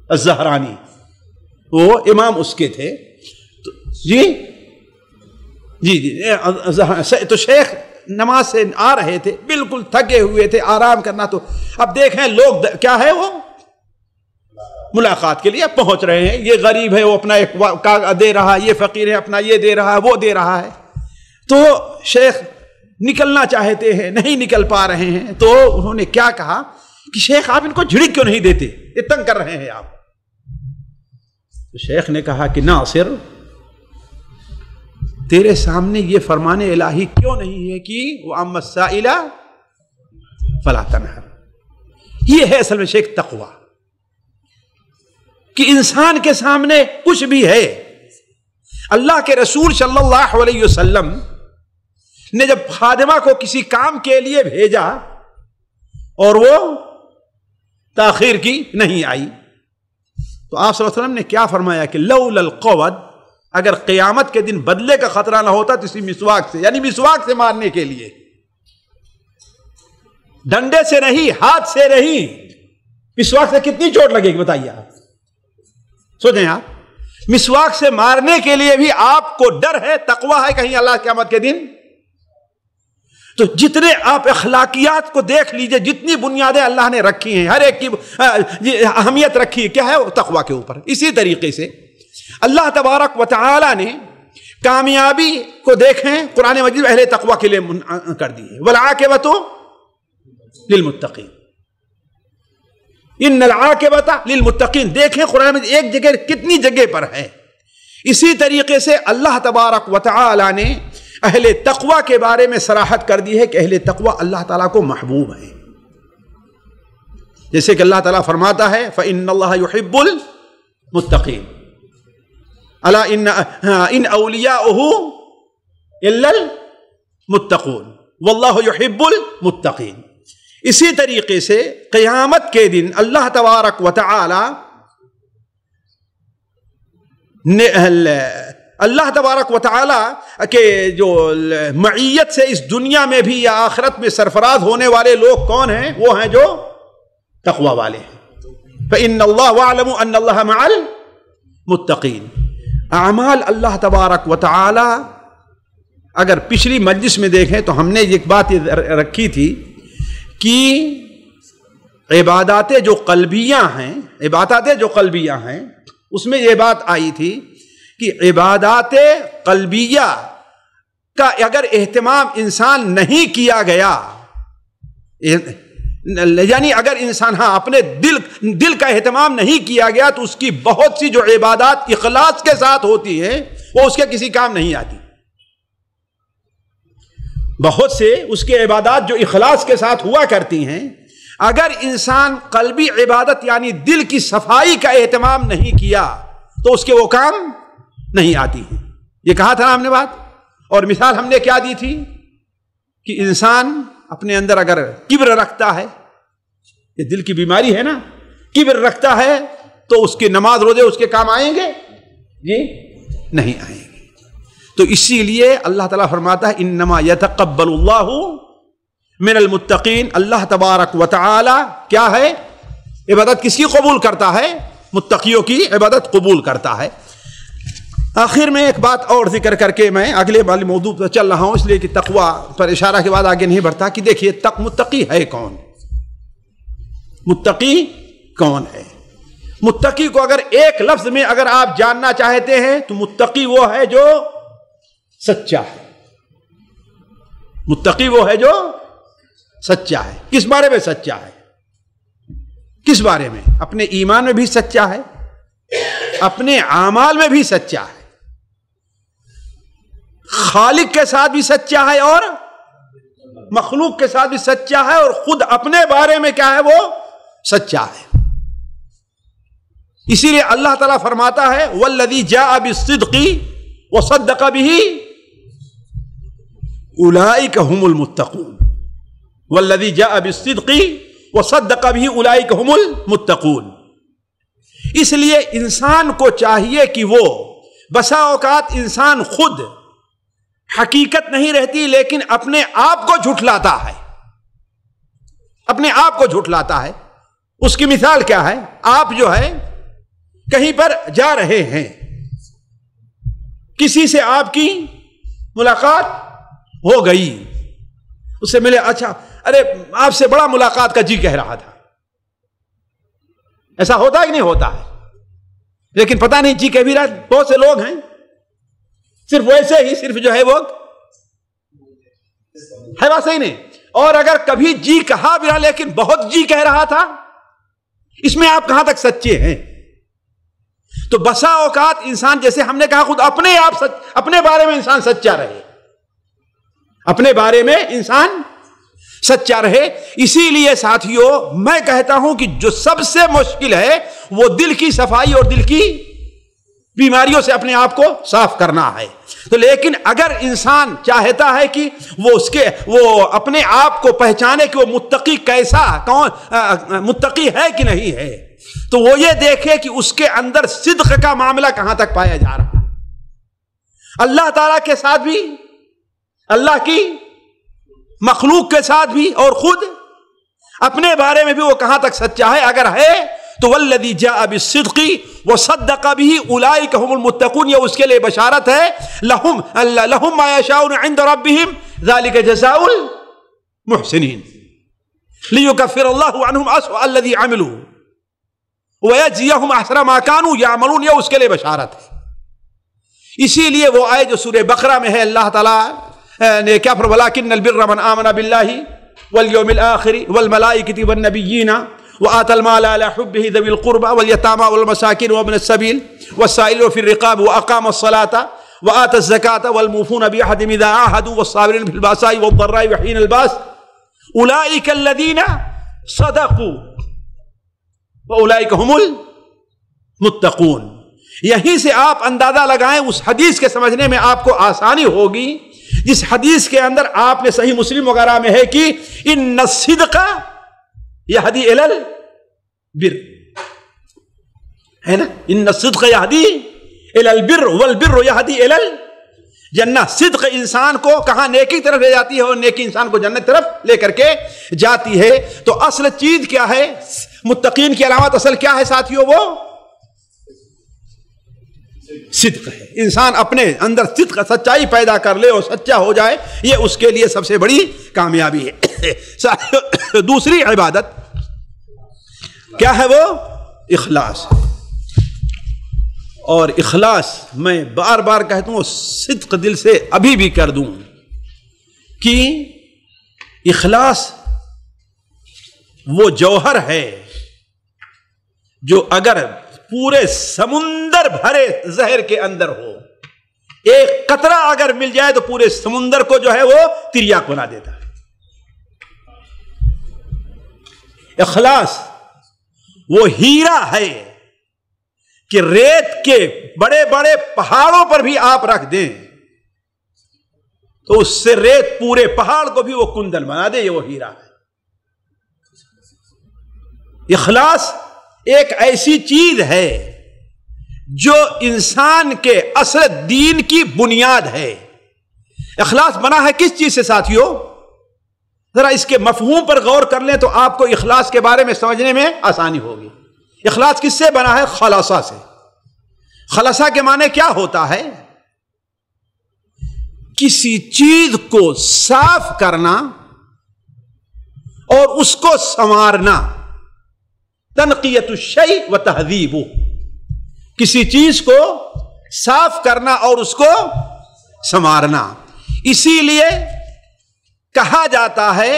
الزہرانی، وہ امام اس کے تھے۔ تو شیخ نماز سے آ رہے تھے، بالکل تھکے ہوئے تھے، آرام کرنا۔ تو اب دیکھیں لوگ کیا ہے، وہ ملاقات کے لیے پہنچ رہے ہیں، یہ غریب ہے وہ اپنا ایک دے رہا ہے، یہ فقیر ہے اپنا یہ دے رہا ہے، وہ دے رہا ہے۔ تو شیخ نکلنا چاہتے ہیں، نہیں نکل پا رہے ہیں، تو انہوں نے کیا کہا کہ شیخ آپ ان کو جھڑک کیوں نہیں دیتے، یہ تنگ کر رہے ہیں آپ۔ تو شیخ نے کہا کہ ناصر، تیرے سامنے یہ فرمان الہی کیوں نہیں ہے کہ وَأَمَّا السَّائِلَ فَلَا تَنْهَرْ؟ یہ ہے اصل میں شیخ تقوی، کہ انسان کے سامنے کچھ بھی ہے۔ اللہ کے رسول صلی اللہ علیہ وسلم نے جب خادمہ کو کسی کام کے لیے بھیجا اور وہ تاخیر کی نہیں آئی، تو آپ صلی اللہ علیہ وسلم نے کیا فرمایا کہ لولا القود، اگر قیامت کے دن بدلے کا خطرہ نہ ہوتا تو اسی مسواک سے، یعنی مسواک سے مارنے کے لیے، ڈنڈے سے نہیں، ہاتھ سے نہیں، مسواک سے کتنی چوٹ لگے گی بتائیے آپ؟ سوچیں آپ، مسواک سے مارنے کے لیے بھی آپ کو ڈر ہے، تقوی ہے کہیں اللہ قیامت کے دن؟ تو جتنے آپ اخلاقیات کو دیکھ لیجئے، جتنی بنیادیں اللہ نے رکھی ہیں، ہر ایک کی اہمیت رکھی ہے، کیا ہے؟ تقوی کے اوپر۔ اسی طریقے سے اللہ تبارک و تعالی نے کامیابی کو دیکھیں، قرآن مجید اہل تقوی کے لیے کر دی ہے، والعاقبۃ للمتقین، ان العاقبۃ للمتقین۔ دیکھیں قرآن مجید ایک جگہ کتنی جگہ پر ہے۔ اسی طریقے سے اللہ تبارک و تعالی نے اہل تقوی کے بارے میں صراحت کر دی ہے کہ اہل تقوی اللہ تعالیٰ کو محبوب ہے، جیسے کہ اللہ تعالیٰ فرماتا ہے فَإِنَّ اللَّهَ يُحِبُّ الْمُتَّقِينَ، الا ان اولیاؤہ الا المتقون واللہ یحب المتقین۔ اسی طریقے سے قیامت کے دن اللہ تبارک و تعالی نے اللہ تبارک و تعالی کے جو معیت سے اس دنیا میں بھی یا آخرت میں سرفراز ہونے والے لوگ کون ہیں؟ وہ ہیں جو تقوی والے ہیں۔ فإن اللہ وَاعْلَمُوا أَنَّ اللَّهَ مَعَ الْمُتَّقِينَ۔ اعمال اللہ تبارک و تعالی، اگر پچھلی مجلس میں دیکھیں تو ہم نے ایک بات رکھی تھی کہ عبادات جو قلبیہ ہیں اس میں یہ بات آئی تھی کہ عبادات قلبیہ کا اگر اہتمام انسان نہیں کیا گیا، یعنی اگر انسان اپنے دل کا اہتمام نہیں کیا گیا تو اس کی بہت سی جو عبادات اخلاص کے ساتھ ہوتی ہیں وہ اس کے کسی کام نہیں آتی۔ بہت سے اس کے عبادات جو اخلاص کے ساتھ ہوا کرتی ہیں، اگر انسان قلبی عبادت یعنی دل کی صفائی کا اہتمام نہیں کیا تو اس کے وہ کام نہیں آتی ہیں۔ یہ کہا تھا ہم نے بات، اور مثال ہم نے کیا دی تھی کہ انسان اپنے اندر اگر کبر رکھتا ہے، یہ دل کی بیماری ہے نا، کبر رکھتا ہے تو اس کی نماز روزے اس کے کام آئیں گے؟ جی نہیں آئیں گے۔ تو اسی لیے اللہ تعالیٰ فرماتا ہے انما یتقبل اللہ من المتقین۔ اللہ تبارک و تعالی کیا ہے؟ عبادت کس کی قبول کرتا ہے؟ متقیوں کی عبادت قبول کرتا ہے۔ آخر میں ایک بات اور ذکر کر کے میں اگلے والی موضوع پر چل رہا ہوں، اس لیے کہ تقوی پر اشارہ کے بعد آگے نہیں بڑھتا، کہ دیکھیے متقی ہے کون؟ متقی کون ہے؟ متقی کو اگر ایک لفظ میں اگر آپ جاننا چاہتے ہیں تو متقی وہ ہے جو سچا ہے۔ متقی وہ ہے جو سچا ہے۔ کس بارے میں سچا ہے؟ کس بارے میں؟ اپنے ایمان میں بھی سچا ہے، اپنے اعمال میں بھی سچا ہے، خالق کے ساتھ بھی سچا ہے اور مخلوق کے ساتھ بھی سچا ہے، اور خود اپنے بارے میں کیا ہے؟ وہ سچا ہے۔ اسی لیے اللہ تعالیٰ فرماتا ہے والذی جاء بالصدق وصدق به اولئک هم المتقون، والذی جاء بالصدق وصدق به اولئک هم المتقون۔ اس لیے انسان کو چاہیے کہ وہ بسا اوقات انسان خود حقیقت نہیں رہتی لیکن اپنے آپ کو جھٹلاتا ہے، اپنے آپ کو جھٹلاتا ہے۔ اس کی مثال کیا ہے؟ آپ جو ہے کہیں پر جا رہے ہیں، کسی سے آپ کی ملاقات ہو گئی، اس سے ملے، اچھا ارے آپ سے بڑا ملاقات کا جی کہہ رہا تھا۔ ایسا ہوتا ہے کہ نہیں ہوتا ہے؟ لیکن پتہ نہیں جی کہہ بھی رہا۔ بہت سے لوگ ہیں صرف ویسے ہی، صرف جو ہے وہ ہے بات صحیح نہیں، اور اگر کبھی جی کہا بھی رہا لیکن بہت جی کہہ رہا تھا، اس میں آپ کہاں تک سچے ہیں؟ تو بسا اوقات انسان، جیسے ہم نے کہا، خود اپنے آپ اپنے بارے میں انسان سچا رہے، اپنے بارے میں انسان سچا رہے۔ اسی لیے ساتھیوں میں کہتا ہوں کہ جو سب سے مشکل ہے وہ دل کی صفائی اور دل کی بیماریوں سے اپنے آپ کو صاف کرنا ہے۔ تو لیکن اگر انسان چاہتا ہے کہ وہ اپنے آپ کو پہچانے کہ وہ متقی کیسا، کون متقی ہے کہ نہیں ہے، تو وہ یہ دیکھے کہ اس کے اندر صدق کا معاملہ کہاں تک پایا جا رہا ہے، اللہ تعالیٰ کے ساتھ بھی، اللہ کی مخلوق کے ساتھ بھی، اور خود اپنے بارے میں بھی وہ کہاں تک سچا ہے۔ اگر ہے تو والذی جاء بالصدق وصدق به اولئک هم المتقون، یہ اس کے لیے بشارت ہے، لهم ما یشاءون عند ربهم ذلك جزاء المحسنین لیکفر اللہ عنہم اسوأ الذی عملوا ویجزیہم احسن ما كانوا یعملون، یہ اس کے لیے بشارت ہے۔ اسی لیے وہ آیت جو سورہ بقرہ میں ہے، اللہ تعالیٰ نے کیا فرمایا؟ ولکن البر من آمن باللہ والیوم الآخر والملائکۃ والنبیین وآتى المال على حبه ذوي القربى واليتامى والمساكين وابن السبيل والسائلين في الرقاب وأقام الصلاة وآتى الزكاة والموفون بعهدهم إذا عاهدوا والصابرين في البأساء والضراء وحين البأس أولئك الذين صدقوا وأولئك هم المتقون۔ یہیں سے آپ اندازہ لگائیں، اس حدیث کے سمجھنے میں آپ کو آسانی ہوگی جس حدیث کے اندر آپ نے صحیح مسلم وغیرہ میں ہے کہ ان الصدق یہدی الی البر، ہے نا، ان الصدق یہدی الی البر والبر یہدی الی الجنہ۔ صدق انسان کو کہاں؟ نیکی کی طرف لے جاتی ہے، اور نیکی انسان کو جنت طرف لے کر کے جاتی ہے۔ تو اصل چیز کیا ہے؟ متقین کی علامت اصل کیا ہے ساتھیوں؟ وہ صدق ہے۔ انسان اپنے اندر صدق، سچائی پیدا کر لے اور سچا ہو جائے، یہ اس کے لیے سب سے بڑی کامیابی ہے۔ دوسری عبادت کیا ہے؟ وہ اخلاص۔ اور اخلاص میں بار بار کہتا ہوں، صدق دل سے ابھی بھی کر دوں کہ اخلاص وہ جوہر ہے جو اگر پورے سمندر بھرے زہر کے اندر ہو، ایک قطرہ اگر مل جائے تو پورے سمندر کو جو ہے وہ تریاک بنا دیتا ہے۔ اخلاص وہ ہیرا ہے کہ ریت کے بڑے بڑے پہاڑوں پر بھی آپ رکھ دیں تو اس سے ریت پورے پہاڑ کو بھی وہ کندن بنا دے، یہ وہ ہیرا ہے۔ اخلاص ایک ایسی چیز ہے جو انسان کے اصل دین کی بنیاد ہے۔ اخلاص بنا ہے کس چیز سے ساتھیوں؟ ذرا اس کے مفہوم پر غور کر لیں تو آپ کو اخلاص کے بارے میں سمجھنے میں آسانی ہوگی۔ اخلاص کس سے بنا ہے؟ خلاصہ سے۔ خلاصہ کے معنی کیا ہوتا ہے؟ کسی چیز کو صاف کرنا اور اس کو سنوارنا، تنقیت الشیء و تہذیب، کسی چیز کو صاف کرنا اور اس کو سنوارنا۔ اسی لیے کہا جاتا ہے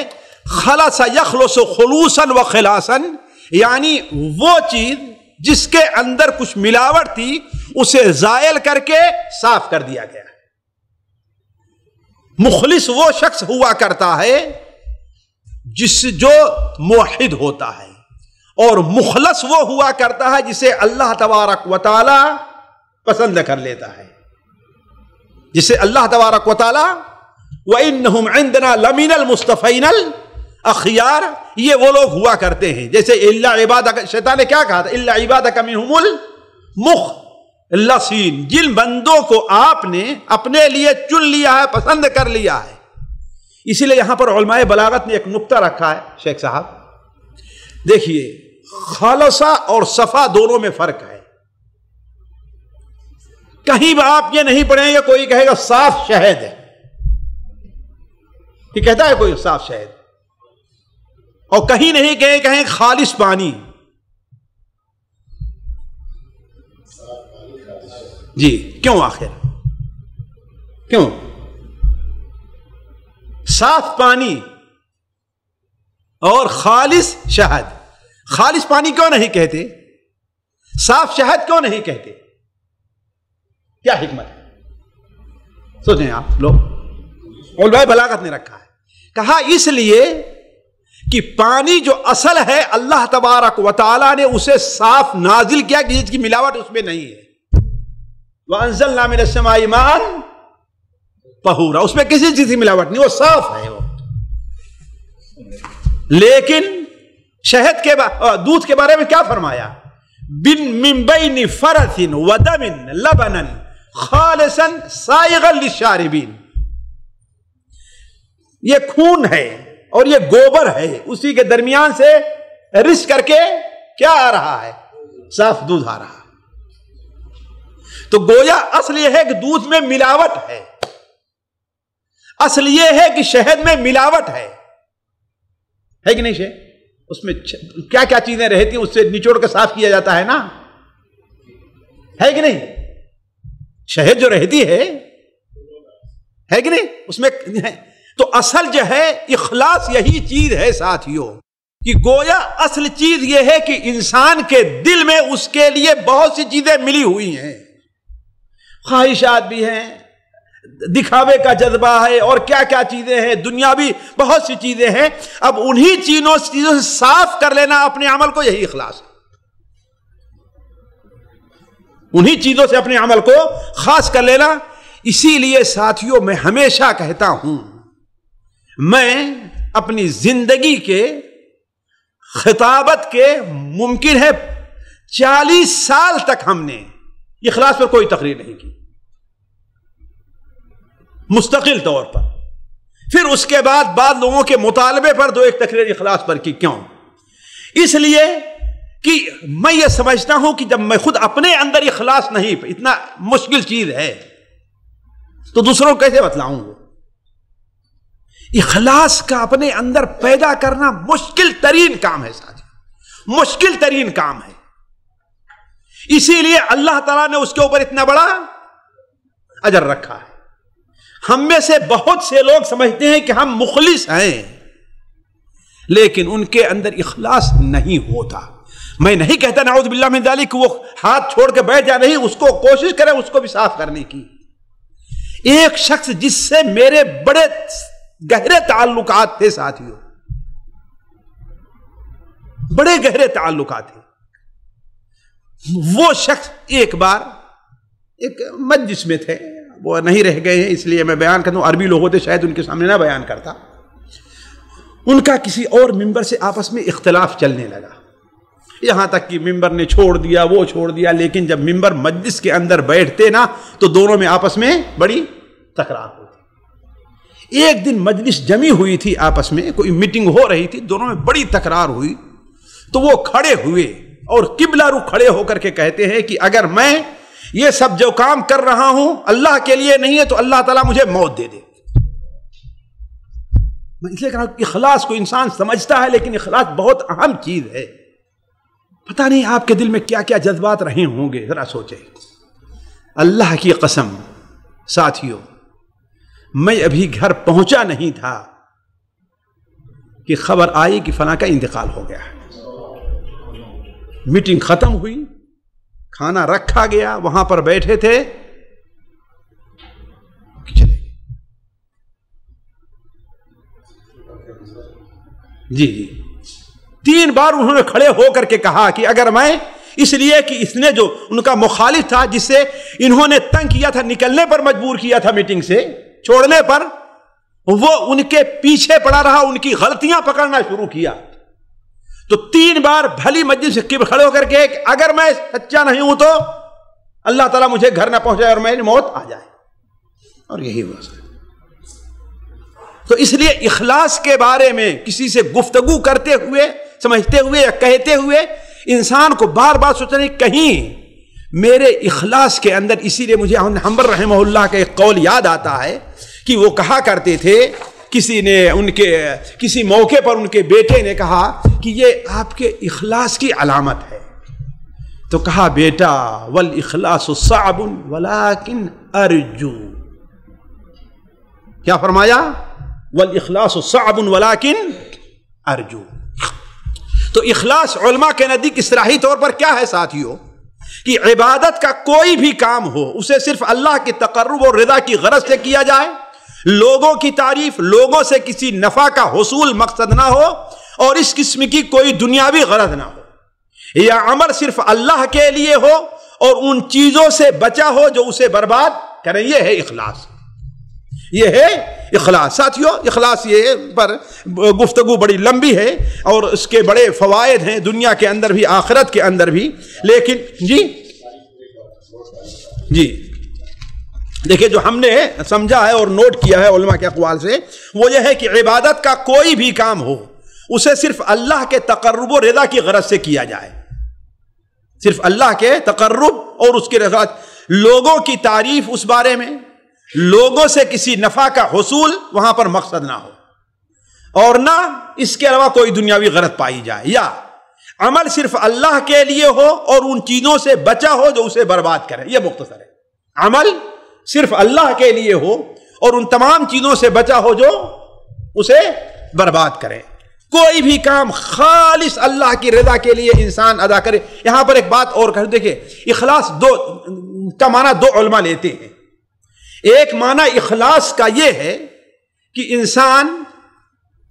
خلص یخلص خلوصا و خلاصا، یعنی وہ چیز جس کے اندر کچھ ملاوٹ تھی اسے زائل کر کے صاف کر دیا گیا۔ مخلص وہ شخص ہوا کرتا ہے جو موحد ہوتا ہے، اور مخلص وہ ہوا کرتا ہے جسے اللہ تبارک و تعالی پسند کر لیتا ہے، جسے اللہ تبارک و تعالی وَإِنَّهُمْ عِنْدَنَا لَمِنَ الْمُصْطَفَيْنَ الْأَخْيَارِ، یہ وہ لوگ ہوا کرتے ہیں جیسے اللہ عبادک، شیطان نے کیا کہا تھا؟ اللہ عبادک منہم المخلصین، جن بندوں کو آپ نے اپنے لیے چن لیا ہے، پسند کر لیا ہے۔ اسی لیے یہاں پر علماء بلاغت نے ایک نقطہ رکھا ہے شیخ صاحب، دیکھیے خالصہ اور صفا دونوں میں فرق ہے۔ کہیں بھی آپ یہ نہیں پڑھیں گے کوئی کہے گا صاف شہد ہے، یہ کہتا ہے کوئی صاف شہد، اور کہیں نہیں کہیں خالص پانی۔ جی کیوں؟ آخر کیوں صاف پانی اور خالص شہد؟ خالص پانی کیوں نہیں کہتے؟ صاف شہد کیوں نہیں کہتے؟ کیا حکمت ہے؟ سوچیں آپ لوگ، علماء بلاغت نے رکھا ہے، کہا اس لیے کہ پانی جو اصل ہے اللہ تبارک و تعالی نے اسے صاف نازل کیا کہ جس کی ملاوٹ اس میں نہیں ہے۔ وَأَنزَلْنَا مِنَ السَّمَاءِ مَاءً طَهُورًا، اس میں کسی چیز کی ملاوٹ نہیں، وہ صاف ہے وہ۔ لیکن شہد کے دودھ کے بارے میں کیا فرمایا؟ مِن بَيْنِ فَرَثٍ وَدَمٍ لَبَنًا خَالِصًا سَائِغًا لِلشَّارِبِينَ، یہ خون ہے اور یہ گوبر ہے، اسی کے درمیان سے رش کر کے کیا آ رہا ہے؟ صاف دودھ آ رہا ہے۔ تو گویا اصل یہ ہے کہ دودھ میں ملاوٹ ہے، اصل یہ ہے کہ شہد میں ملاوٹ ہے کہ نہیں؟ شہد اس میں کیا کیا چیزیں رہتی ہیں، اس سے نچوڑ کے صاف کیا جاتا ہے نا، ہے کہ نہیں؟ شہد جو رہتی ہے کہ نہیں اس میں؟ تو اصل جو ہے اخلاص یہی چیز ہے ساتھیوں، کہ گویا اصل چیز یہ ہے کہ انسان کے دل میں اس کے لیے بہت سی چیزیں ملی ہوئی ہیں، خواہشات بھی ہیں، دکھاوے کا جذبہ ہے، اور کیا کیا چیزیں ہیں، دنیاوی بہت سی چیزیں ہیں۔ اب انہی چیزوں سے صاف کر لینا اپنے عمل کو، یہی اخلاص ہے۔ انہی چیزوں سے اپنے عمل کو خاص کر لینا۔ اسی لیے ساتھیوں میں ہمیشہ کہتا ہوں، میں اپنی زندگی کے خطابت کے ممکن ہے 40 سال تک ہم نے اخلاص پر کوئی تقریر نہیں کی مستقل طور پر۔ پھر اس کے بعد لوگوں کے مطالبے پر 2-1 تقریر اخلاص پر کی۔ کیوں؟ اس لیے کہ میں یہ سمجھتا ہوں کہ جب میں خود اپنے اندر اخلاص نہیں، اتنا مشکل چیز ہے، تو دوسروں کو کیسے بتلاؤں گا؟ اخلاص کا اپنے اندر پیدا کرنا مشکل ترین کام ہے ساتھی، مشکل ترین کام ہے۔ اسی لیے اللہ تعالیٰ نے اس کے اوپر اتنا بڑا اجر رکھا ہے۔ ہم میں سے بہت سے لوگ سمجھتے ہیں کہ ہم مخلص ہیں، لیکن ان کے اندر اخلاص نہیں ہوتا۔ میں نہیں کہتا نعوذ باللہ من ذالک کہ وہ ہاتھ چھوڑ کے بیٹھ جا، نہیں، اس کو کوشش کریں اس کو بھی صاف کرنے کی۔ ایک شخص جس سے میرے بڑے گہرے تعلقات تھے ساتھیوں، بڑے گہرے تعلقات تھے، وہ شخص ایک بار ایک مجلس میں تھے، وہ نہیں رہ گئے ہیں اس لیے میں بیان کرتا ہوں، عربی لوگ ہوتے شاید ان کے سامنے نہ بیان کرتا۔ ان کا کسی اور ممبر سے آپس میں اختلاف چلنے لگا، یہاں تک کہ ممبر نے چھوڑ دیا، وہ چھوڑ دیا، لیکن جب ممبر مجلس کے اندر بیٹھتے نا تو دونوں میں آپس میں بڑی تکرار ہوتی۔ ایک دن مجلس جمی ہوئی تھی، آپس میں کوئی میٹنگ ہو رہی تھی، دونوں میں بڑی تکرار ہوئی، تو وہ کھڑے ہوئے اور قبلہ رخ کھڑے ہو کر کے کہتے ہیں کہ اگر میں یہ سب جو کام کر رہا ہوں اللہ کے لیے نہیں ہے تو اللہ تعالیٰ مجھے موت دے دے۔ میں اس لیے کہہ رہا ہوں اخلاص کو انسان سمجھتا ہے، لیکن اخلاص بہت اہم چیز ہے۔ پتہ نہیں آپ کے دل میں کیا کیا جذبات رہے ہوں گے، ذرا سوچیں۔ اللہ کی قسم ساتھیوں، میں ابھی گھر پہنچا نہیں تھا کہ خبر آئی کہ فلاں کا انتقال ہو گیا۔ میٹنگ ختم ہوئی، کھانا رکھا گیا، وہاں پر بیٹھے تھے، چلے گئے۔ جی 3 بار انہوں نے کھڑے ہو کر کے کہا کہ اگر میں، اس لیے کہ اس نے جو ان کا مخالف تھا جس سے انہوں نے تنگ کیا تھا، نکلنے پر مجبور کیا تھا میٹنگ سے، چھوڑنے پر، وہ ان کے پیچھے پڑا رہا، ان کی غلطیاں پکڑنا شروع کیا۔ تو 3 بار بھلی مجلس سے کھڑے ہو کر کے کہ اگر میں سچا نہیں ہوں تو اللہ تعالیٰ مجھے گھر نہ پہنچائے اور میری موت آ جائے، اور یہی ہوا۔ تو اس لیے اخلاص کے بارے میں کسی سے گفتگو کرتے ہوئے، سمجھتے ہوئے یا کہتے ہوئے انسان کو بار بار سوچنا کہیں میرے اخلاص کے اندر۔ اسی لیے مجھے حنبل رحمہ اللہ کا ایک قول یاد آتا ہے کہ وہ کہا کرتے تھے، کسی نے ان کے کسی موقع پر ان کے بیٹے نے کہا کہ یہ آپ کے اخلاص کی علامت ہے، تو کہا بیٹا والاخلاص صعب ولكن ارجو، کیا فرمایا؟ والاخلاص صعب ولكن ارجو۔ تو اخلاص علماء کے نزدیک اصطلاحی طور پر کیا ہے ساتھیوں؟ کہ عبادت کا کوئی بھی کام ہو اسے صرف اللہ کی تقرب اور رضا کی غرض سے کیا جائے، لوگوں کی تعریف، لوگوں سے کسی نفع کا حصول مقصد نہ ہو، اور اس قسم کی کوئی دنیاوی غرض نہ ہو، یا عمل صرف اللہ کے لیے ہو اور ان چیزوں سے بچا ہو جو اسے برباد کریں۔ یہ ہے اخلاص، یہ ہے اخلاص۔ ساتھیوں اخلاص یہ پر گفتگو بڑی لمبی ہے اور اس کے بڑے فوائد ہیں دنیا کے اندر بھی آخرت کے اندر بھی، لیکن جی دیکھیں جو ہم نے سمجھا ہے اور نوٹ کیا ہے علماء کے اقوال سے، وہ یہ ہے کہ عبادت کا کوئی بھی کام ہو اسے صرف اللہ کے تقرب و رضا کی غرض سے کیا جائے، صرف اللہ کے تقرب اور اس کے رضا، لوگوں کی تعریف اس بارے میں، لوگوں سے کسی نفع کا حصول وہاں پر مقصد نہ ہو، اور نہ اس کے علاوہ کوئی دنیاوی غرض پائی جائے، یا عمل صرف اللہ کے لیے ہو اور ان چیزوں سے بچا ہو جو اسے برباد کرے۔ یہ مختصر ہے، عمل صرف اللہ کے لیے ہو اور ان تمام چیزوں سے بچا ہو جو اسے برباد کرے۔ کوئی بھی کام خالص اللہ کی رضا کے لیے انسان ادا کرے۔ یہاں پر ایک بات اور کر دیکھیں، اخلاص کا معنی دو علماء لیتے ہیں۔ ایک معنی اخلاص کا یہ ہے کہ انسان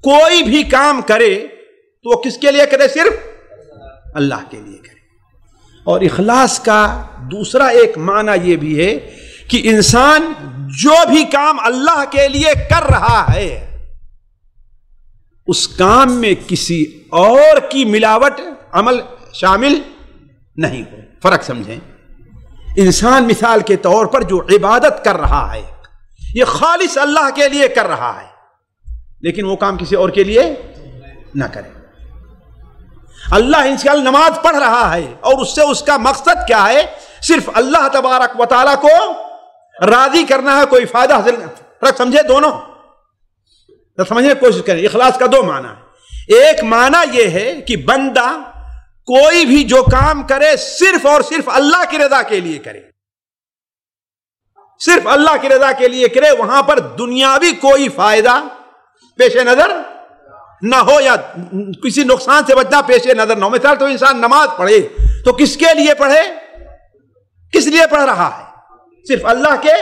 کوئی بھی کام کرے تو وہ کس کے لیے کرے؟ صرف اللہ کے لیے کرے۔ اور اخلاص کا دوسرا ایک معنی یہ بھی ہے کہ انسان جو بھی کام اللہ کے لیے کر رہا ہے اس کام میں کسی اور کی ملاوٹ عمل شامل نہیں ہو۔ فرق سمجھیں، انسان مثال کے طور پر جو عبادت کر رہا ہے یہ خالص اللہ کے لیے کر رہا ہے، لیکن وہ کام کسی اور کے لیے نہ کرے۔ اللہ انشاءاللہ نماز پڑھ رہا ہے اور اس سے اس کا مقصد کیا ہے؟ صرف اللہ تبارک و تعالیٰ کو راضی کرنا ہے، کوئی فائدہ حاصل کرنا۔ فرق سمجھے دونوں؟ سمجھنے کی کوشش کریں۔ اخلاص کا دو معنی ہے۔ ایک معنی یہ ہے کہ بندہ کوئی بھی جو کام کرے صرف اور صرف اللہ کی رضا کے لیے کرے، صرف اللہ کی رضا کے لیے کرے، وہاں پر دنیاوی کوئی فائدہ پیش نظر نہ ہو یا کسی نقصان سے بچنا پیش نظر نہ ہو۔ مثال تو انسان نماز پڑھے تو کس کے لیے پڑھے؟ کس لیے پڑھ رہا ہے؟ صرف اللہ کے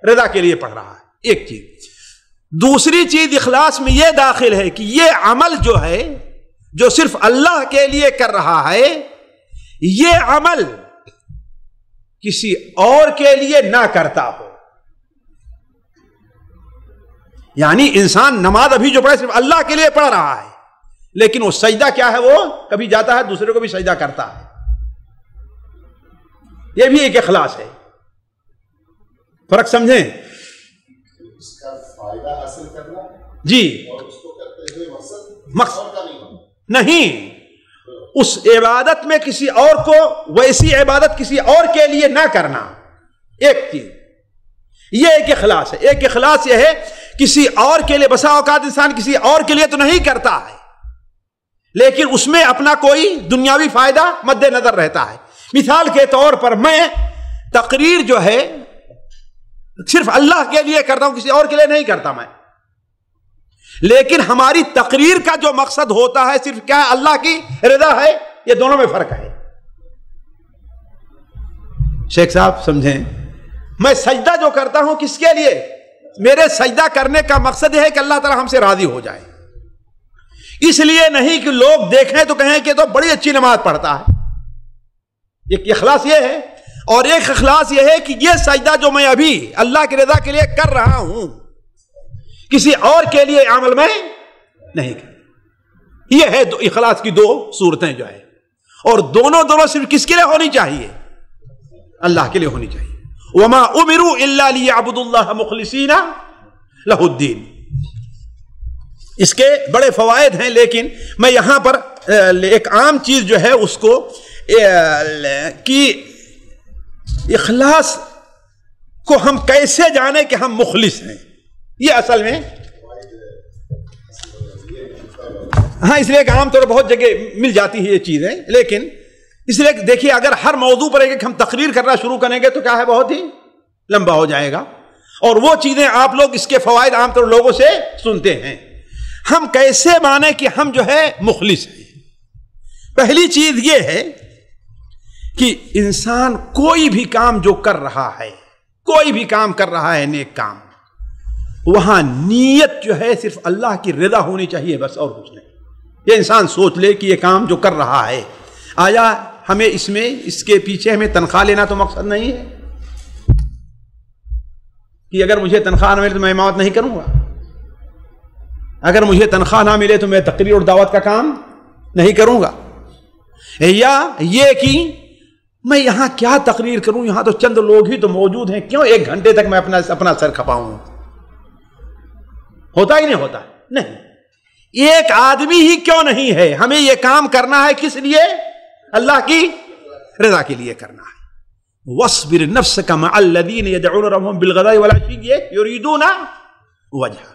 رضا کے لیے پڑھ رہا ہے، ایک چیز۔ دوسری چیز اخلاص میں یہ داخل ہے کہ یہ عمل جو ہے جو صرف اللہ کے لیے کر رہا ہے، یہ عمل کسی اور کے لیے نہ کرتا ہو۔ یعنی انسان نماز ابھی جو پڑھے صرف اللہ کے لیے پڑھ رہا ہے، لیکن وہ سجدہ کیا ہے؟ وہ کبھی جاتا ہے دوسرے کو بھی سجدہ کرتا ہے۔ یہ بھی ایک اخلاص ہے۔ فرق سمجھیں؟ اس کا فائدہ حاصل کرنا جی، اور اس کو کرتے ہوئے مقصد نہیں، اس عبادت میں کسی اور کو، ویسی عبادت کسی اور کے لیے نہ کرنا، ایک چیز یہ ایک اخلاص ہے۔ ایک اخلاص یہ ہے کسی اور کے لیے، بسا اوقات انسان کسی اور کے لیے تو نہیں کرتا ہے لیکن اس میں اپنا کوئی دنیاوی فائدہ مد نظر رہتا ہے۔ مثال کے طور پر میں تقریر جو ہے صرف اللہ کے لیے کرتا ہوں، کسی اور کے لیے نہیں کرتا میں، لیکن ہماری تقریر کا جو مقصد ہوتا ہے صرف کیا ہے؟ اللہ کی رضا ہے۔ یہ دونوں میں فرق ہے۔ شیخ صاحب سمجھیں، میں سجدہ جو کرتا ہوں کس کے لیے؟ میرے سجدہ کرنے کا مقصد یہ ہے کہ اللہ تعالی ہم سے راضی ہو جائے، اس لیے نہیں کہ لوگ دیکھیں تو کہیں کہ تو بڑی اچھی نماز پڑھتا ہے۔ ایک اخلاص یہ ہے، اور ایک اخلاص یہ ہے کہ یہ سجدہ جو میں ابھی اللہ کی رضا کے لیے کر رہا ہوں کسی اور کے لیے عمل میں نہیں کر۔ یہ ہے اخلاص کی دو صورتیں جو ہے، اور دونوں صرف کس کے لیے ہونی چاہیے؟ اللہ کے لیے ہونی چاہیے۔ وما امروا الا ليعبدوا الله مخلصين له الدين۔ اس کے بڑے فوائد ہیں، لیکن میں یہاں پر ایک عام چیز جو ہے اس کو کہ اخلاص کو ہم کیسے جانیں کہ ہم مخلص ہیں، یہ اصل میں ہاں اس لیے کہ عام طور پر بہت جگہ مل جاتی ہے یہ چیزیں، لیکن اس لیے دیکھیے اگر ہر موضوع پر ایک ہم تقریر کرنا شروع کریں گے تو کیا ہے، بہت ہی لمبا ہو جائے گا، اور وہ چیزیں آپ لوگ اس کے فوائد عام طور لوگوں سے سنتے ہیں۔ ہم کیسے مانیں کہ ہم جو ہے مخلص ہیں؟ پہلی چیز یہ ہے کہ انسان کوئی بھی کام جو کر رہا ہے، کوئی بھی کام کر رہا ہے نیک کام، وہاں نیت جو ہے صرف اللہ کی رضا ہونی چاہیے، بس اور کچھ نہیں۔ یہ انسان سوچ لے کہ یہ کام جو کر رہا ہے، آیا ہمیں اس کے پیچھے ہمیں تنخواہ لینا تو مقصد نہیں ہے کہ اگر مجھے تنخواہ نہ ملے تو میں امامت نہیں کروں گا، اگر مجھے تنخواہ نہ ملے تو میں تقریر اور دعوت کا کام نہیں کروں گا، یا یہ کہ میں یہاں کیا تقریر کروں، یہاں تو چند لوگ ہی تو موجود ہیں، کیوں 1 گھنٹے تک میں اپنا سر کھپاؤں؟ ہوتا ہی نہیں ہوتا، نہیں۔ ایک آدمی ہی کیوں نہیں ہے، ہمیں یہ کام کرنا ہے کس لیے؟ اللہ کی رضا کے لیے کرنا ہے. وَاصْبِرْ نَفْسَكَ مَعَ الَّذِينَ يَدْعُونَ رَبَّهُمْ بِالْغَدَاةِ وَالْعَشِيِّ يُرِيدُونَ وَجْهَهُ.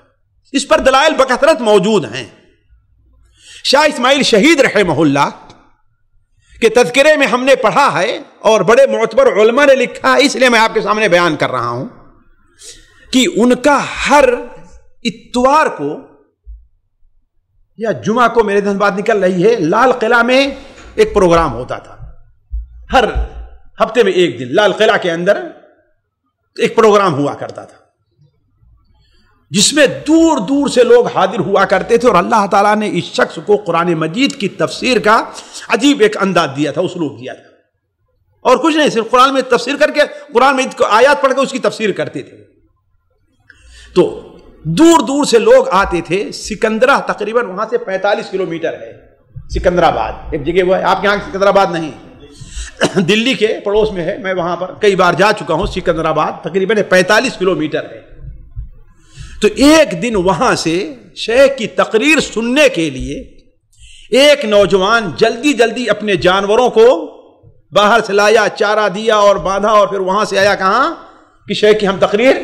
اس پر دلائل بکثرت موجود ہیں. شاہ اسماعیل شہید رحمہ اللہ کے تذکرے میں ہم نے پڑھا ہے اور بڑے معتبر علماء نے لکھا ہے، اس لیے میں آپ کے سامنے بیان کر رہا ہوں کہ ان کا ہر اتوار کو یا جمعہ کو، میرے دن بات نکل رہی ہے، لال قلعہ میں ایک پروگرام ہوتا تھا. ہر ہفتے میں ایک دن لال قلعہ کے اندر ایک پروگرام ہوا کرتا تھا جس میں دور دور سے لوگ حاضر ہوا کرتے تھے. اور اللہ تعالیٰ نے اس شخص کو قرآن مجید کی تفسیر کا عجیب ایک انداز دیا تھا، اسلوب دیا تھا، اور کچھ نہیں، صرف قرآن میں تفسیر کر کے، قرآن مجید کو آیات پڑھ کے اس کی تفسیر کرتے تھے. تو دور دور سے لوگ آتے تھے. سکندرہ تقریباً وہاں سے 45 کلومیٹر ہے. سکندرآباد ایک جگہ وہ ہے، آپ کے یہاں سکندرآباد نہیں، دلی کے پڑوس میں ہے. میں وہاں پر کئی بار جا چکا ہوں. سکندرآباد تقریباً 45 کلومیٹر ہے. تو ایک دن وہاں سے شیخ کی تقریر سننے کے لیے ایک نوجوان جلدی جلدی اپنے جانوروں کو باہر سے لایا، چارہ دیا اور باندھا، اور پھر وہاں سے آیا کہاں کہ شیخ کی ہم تقریر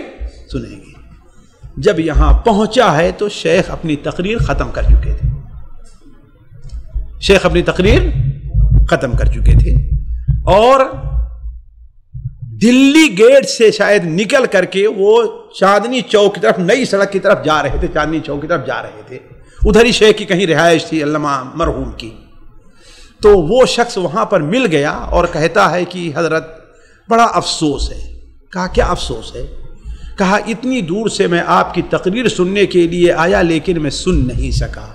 سنیں گے. جب یہاں پہنچا ہے تو شیخ اپنی تقریر ختم کر چکے تھے. شیخ اپنی تقریر ختم کر چکے تھے اور دلی گیٹ سے شاید نکل کر کے وہ چاندنی چوک کی طرف، نئی سڑک کی طرف جا رہے تھے. چاندنی چوک کی طرف جا رہے تھے. ادھر ہی شیخ کی کہیں رہائش تھی علامہ مرحوم کی. تو وہ شخص وہاں پر مل گیا اور کہتا ہے کہ حضرت بڑا افسوس ہے. کہا کیا افسوس ہے؟ کہا اتنی دور سے میں آپ کی تقریر سننے کے لیے آیا لیکن میں سن نہیں سکا.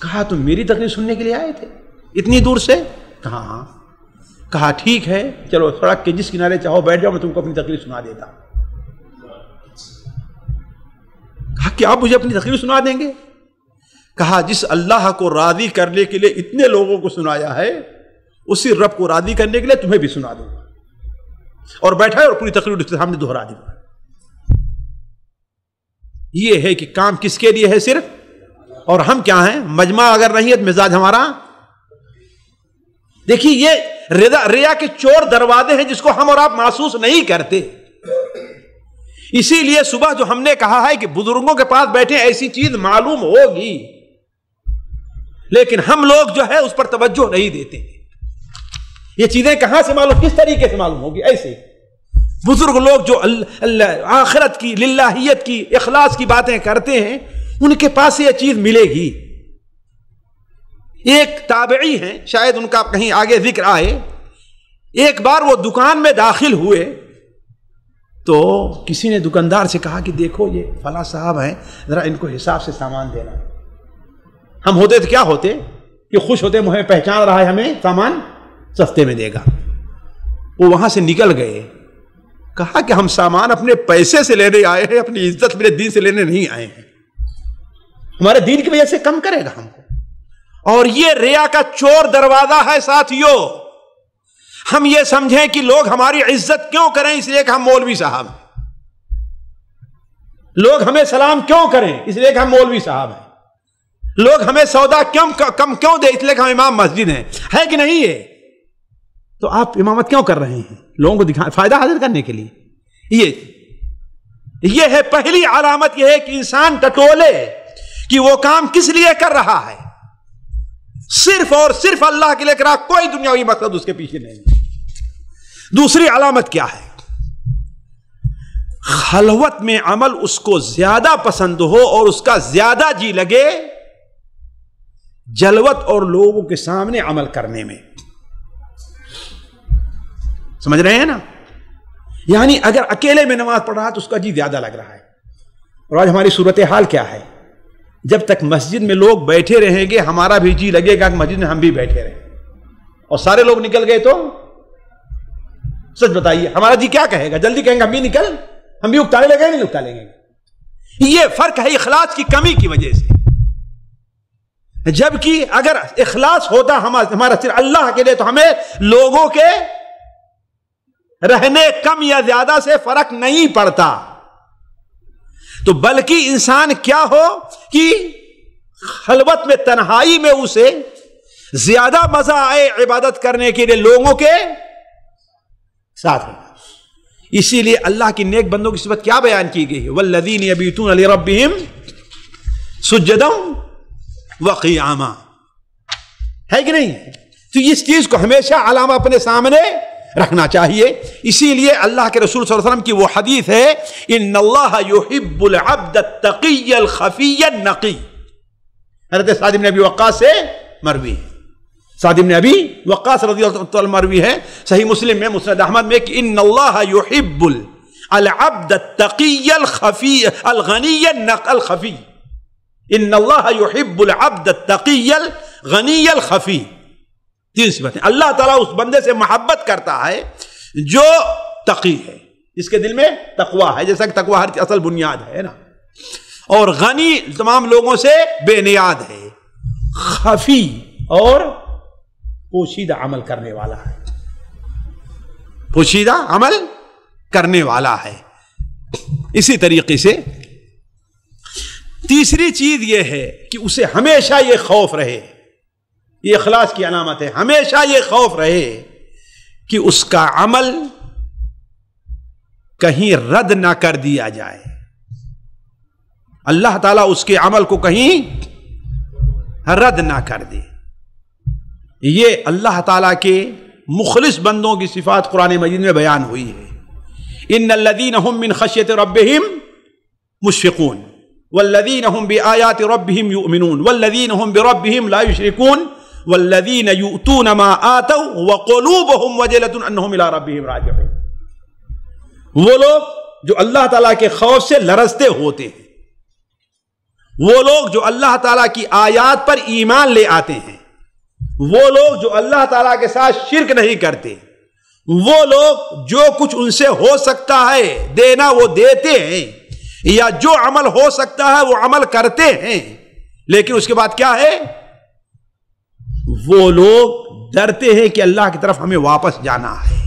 کہا تم میری تقریر سننے کے لیے آئے تھے اتنی دور سے؟ کہا ہاں. کہا ٹھیک ہے، چلو سڑک کے جس کنارے چاہو بیٹھ جاؤ، میں تم کو اپنی تقریر سنا دیتا ہوں. کہا کہ آپ مجھے اپنی تقریر سنا دیں گے؟ کہا جس اللہ کو راضی کرنے کے لیے اتنے لوگوں کو سنایا ہے، اسی رب کو راضی کرنے کے لیے تمہیں بھی سنا دوں گا. اور بیٹھا اور پوری تقریر اس کے سامنے دہرا دی. یہ ہے کہ کام کس کے لیے ہے صرف، اور ہم کیا ہیں؟ مجمع اگر نہیں ہے تو مزاج ہمارا. دیکھیے یہ ریا کے چور دروازے ہیں جس کو ہم اور آپ محسوس نہیں کرتے. اسی لیے صبح جو ہم نے کہا ہے کہ بزرگوں کے پاس بیٹھے ایسی چیز معلوم ہوگی، لیکن ہم لوگ جو ہے اس پر توجہ نہیں دیتے. یہ چیزیں کہاں سے معلوم، کس طریقے سے معلوم ہوگی؟ ایسے بزرگ لوگ جو آخرت کی، للہیت کی، اخلاص کی باتیں کرتے ہیں، ان کے پاس یہ چیز ملے گی. ایک تابعی ہیں، شاید ان کا کہیں آگے ذکر آئے. ایک بار وہ دکان میں داخل ہوئے تو کسی نے دکاندار سے کہا کہ دیکھو یہ فلاں صاحب ہیں، ذرا ان کو حساب سے سامان دینا. ہم ہوتے تو کیا ہوتے کہ خوش ہوتے، ہمیں پہچان رہا ہے، ہمیں سامان سستے میں دے گا. وہ وہاں سے نکل گئے. کہا کہ ہم سامان اپنے پیسے سے لینے آئے ہیں، اپنی عزت میرے دین سے لینے نہیں آئے ہیں. ہمارے دین کی وجہ سے کم کرے گا ہم کو. اور یہ ریا کا چور دروازہ ہے ساتھیوں. ہم یہ سمجھیں کہ لوگ ہماری عزت کیوں کریں؟ اس لیے کہ ہم مولوی صاحب ہیں. لوگ ہمیں سلام کیوں کریں؟ اس لیے کہ ہم مولوی صاحب ہیں. لوگ ہمیں سودا کم کیوں دے؟ اس لیے کہ ہم امام مسجد ہیں. ہے کہ نہیں ہے؟ تو آپ امامت کیوں کر رہے ہیں؟ لوگوں کو دکھا، فائدہ حاصل کرنے کے لیے. یہ ہے پہلی علامت. یہ ہے کہ انسان ٹٹولے کہ وہ کام کس لیے کر رہا ہے. صرف اور صرف اللہ کے لیے کر رہا، کوئی دنیاوی مقصد اس کے پیچھے نہیں. دوسری علامت کیا ہے؟ خلوت میں عمل اس کو زیادہ پسند ہو اور اس کا زیادہ جی لگے جلوت اور لوگوں کے سامنے عمل کرنے میں. سمجھ رہے ہیں نا؟ یعنی اگر اکیلے میں نماز پڑھ رہا تو اس کا جی زیادہ لگ رہا ہے. اور آج ہماری صورتحال کیا ہے؟ جب تک مسجد میں لوگ بیٹھے رہیں گے ہمارا بھی جی لگے گا کہ مسجد میں ہم بھی بیٹھے رہیں. اور سارے لوگ نکل گئے تو سچ بتائیے ہمارا جی کیا کہے گا؟ جلدی کہیں گے ہم بھی نکل، ہم بھی اکتانے لگے نہیں اکتا لیں گے. یہ فرق ہے اخلاص کی کمی کی وجہ سے. جبکہ اگر اخلاص ہوتا ہمارا صرف اللہ کے لیے تو ہمیں لوگوں کے رہنے کم یا زیادہ سے فرق نہیں پڑتا. تو بلکہ انسان کیا ہو کہ خلوت میں، تنہائی میں اسے زیادہ مزہ آئے عبادت کرنے کے لیے لوگوں کے ساتھ رہنا. اسی لیے اللہ کی نیک بندوں کی صفت کیا بیان کی گئی ہے؟ والذین یبیتون لربہم سجدا وقیاما، ہے کہ نہیں؟ تو اس چیز کو ہمیشہ علامہ اپنے سامنے رکھنا چاہیے. اسی لیے اللہ کے رسول صلی اللہ علیہ وسلم کی وہ حدیث ہے ان اللہ یحب العبد التقی الخفی النقی، حضرت سعد بن ابی وقاص سے مروی ہے. سعد بن ابی وقاص رضی اللہ عنہ مروی ہے صحیح مسلم میں، مسند احمد میں کہ ان اللہ یحب العبد التقی الخفی الغنی الخفی، ان اللہ یحب العبد التقی الغنی الخفی. تین صفتیں. اللہ تعالیٰ اس بندے سے محبت کرتا ہے جو تقی ہے، جس کے دل میں تقوی ہے، جیسا کہ تقوی ہر اصل بنیاد ہے نا، اور غنی تمام لوگوں سے بے نیاد ہے، خفی اور پوشیدہ عمل کرنے والا ہے، پوشیدہ عمل کرنے والا ہے. اسی طریقے سے تیسری چیز یہ ہے کہ اسے ہمیشہ یہ خوف رہے، یہ اخلاص کی علامت ہے، ہمیشہ یہ خوف رہے کہ اس کا عمل کہیں رد نہ کر دیا جائے، اللہ تعالیٰ اس کے عمل کو کہیں رد نہ کر دے. یہ اللہ تعالیٰ کے مخلص بندوں کی صفات قرآن مجید میں بیان ہوئی ہے. ان الذین هم من خشیۃ ربہم مشفقون والذین هم بآیات ربہم یؤمنون والذین هم بربہم لا یشرکون والذین یؤتون ما آتوا وقلوبهم وجلۃ انہم الی ربہم راجعون. وہ لوگ جو اللہ تعالیٰ کے خوف سے لرزتے ہوتے ہیں، وہ لوگ جو اللہ تعالیٰ کی آیات پر ایمان لے آتے ہیں، وہ لوگ جو اللہ تعالیٰ کے ساتھ شرک نہیں کرتے، وہ لوگ جو کچھ ان سے ہو سکتا ہے دینا وہ دیتے ہیں، یا جو عمل ہو سکتا ہے وہ عمل کرتے ہیں، لیکن اس کے بعد کیا ہے؟ وہ لوگ ڈرتے ہیں کہ اللہ کی طرف ہمیں واپس جانا ہے.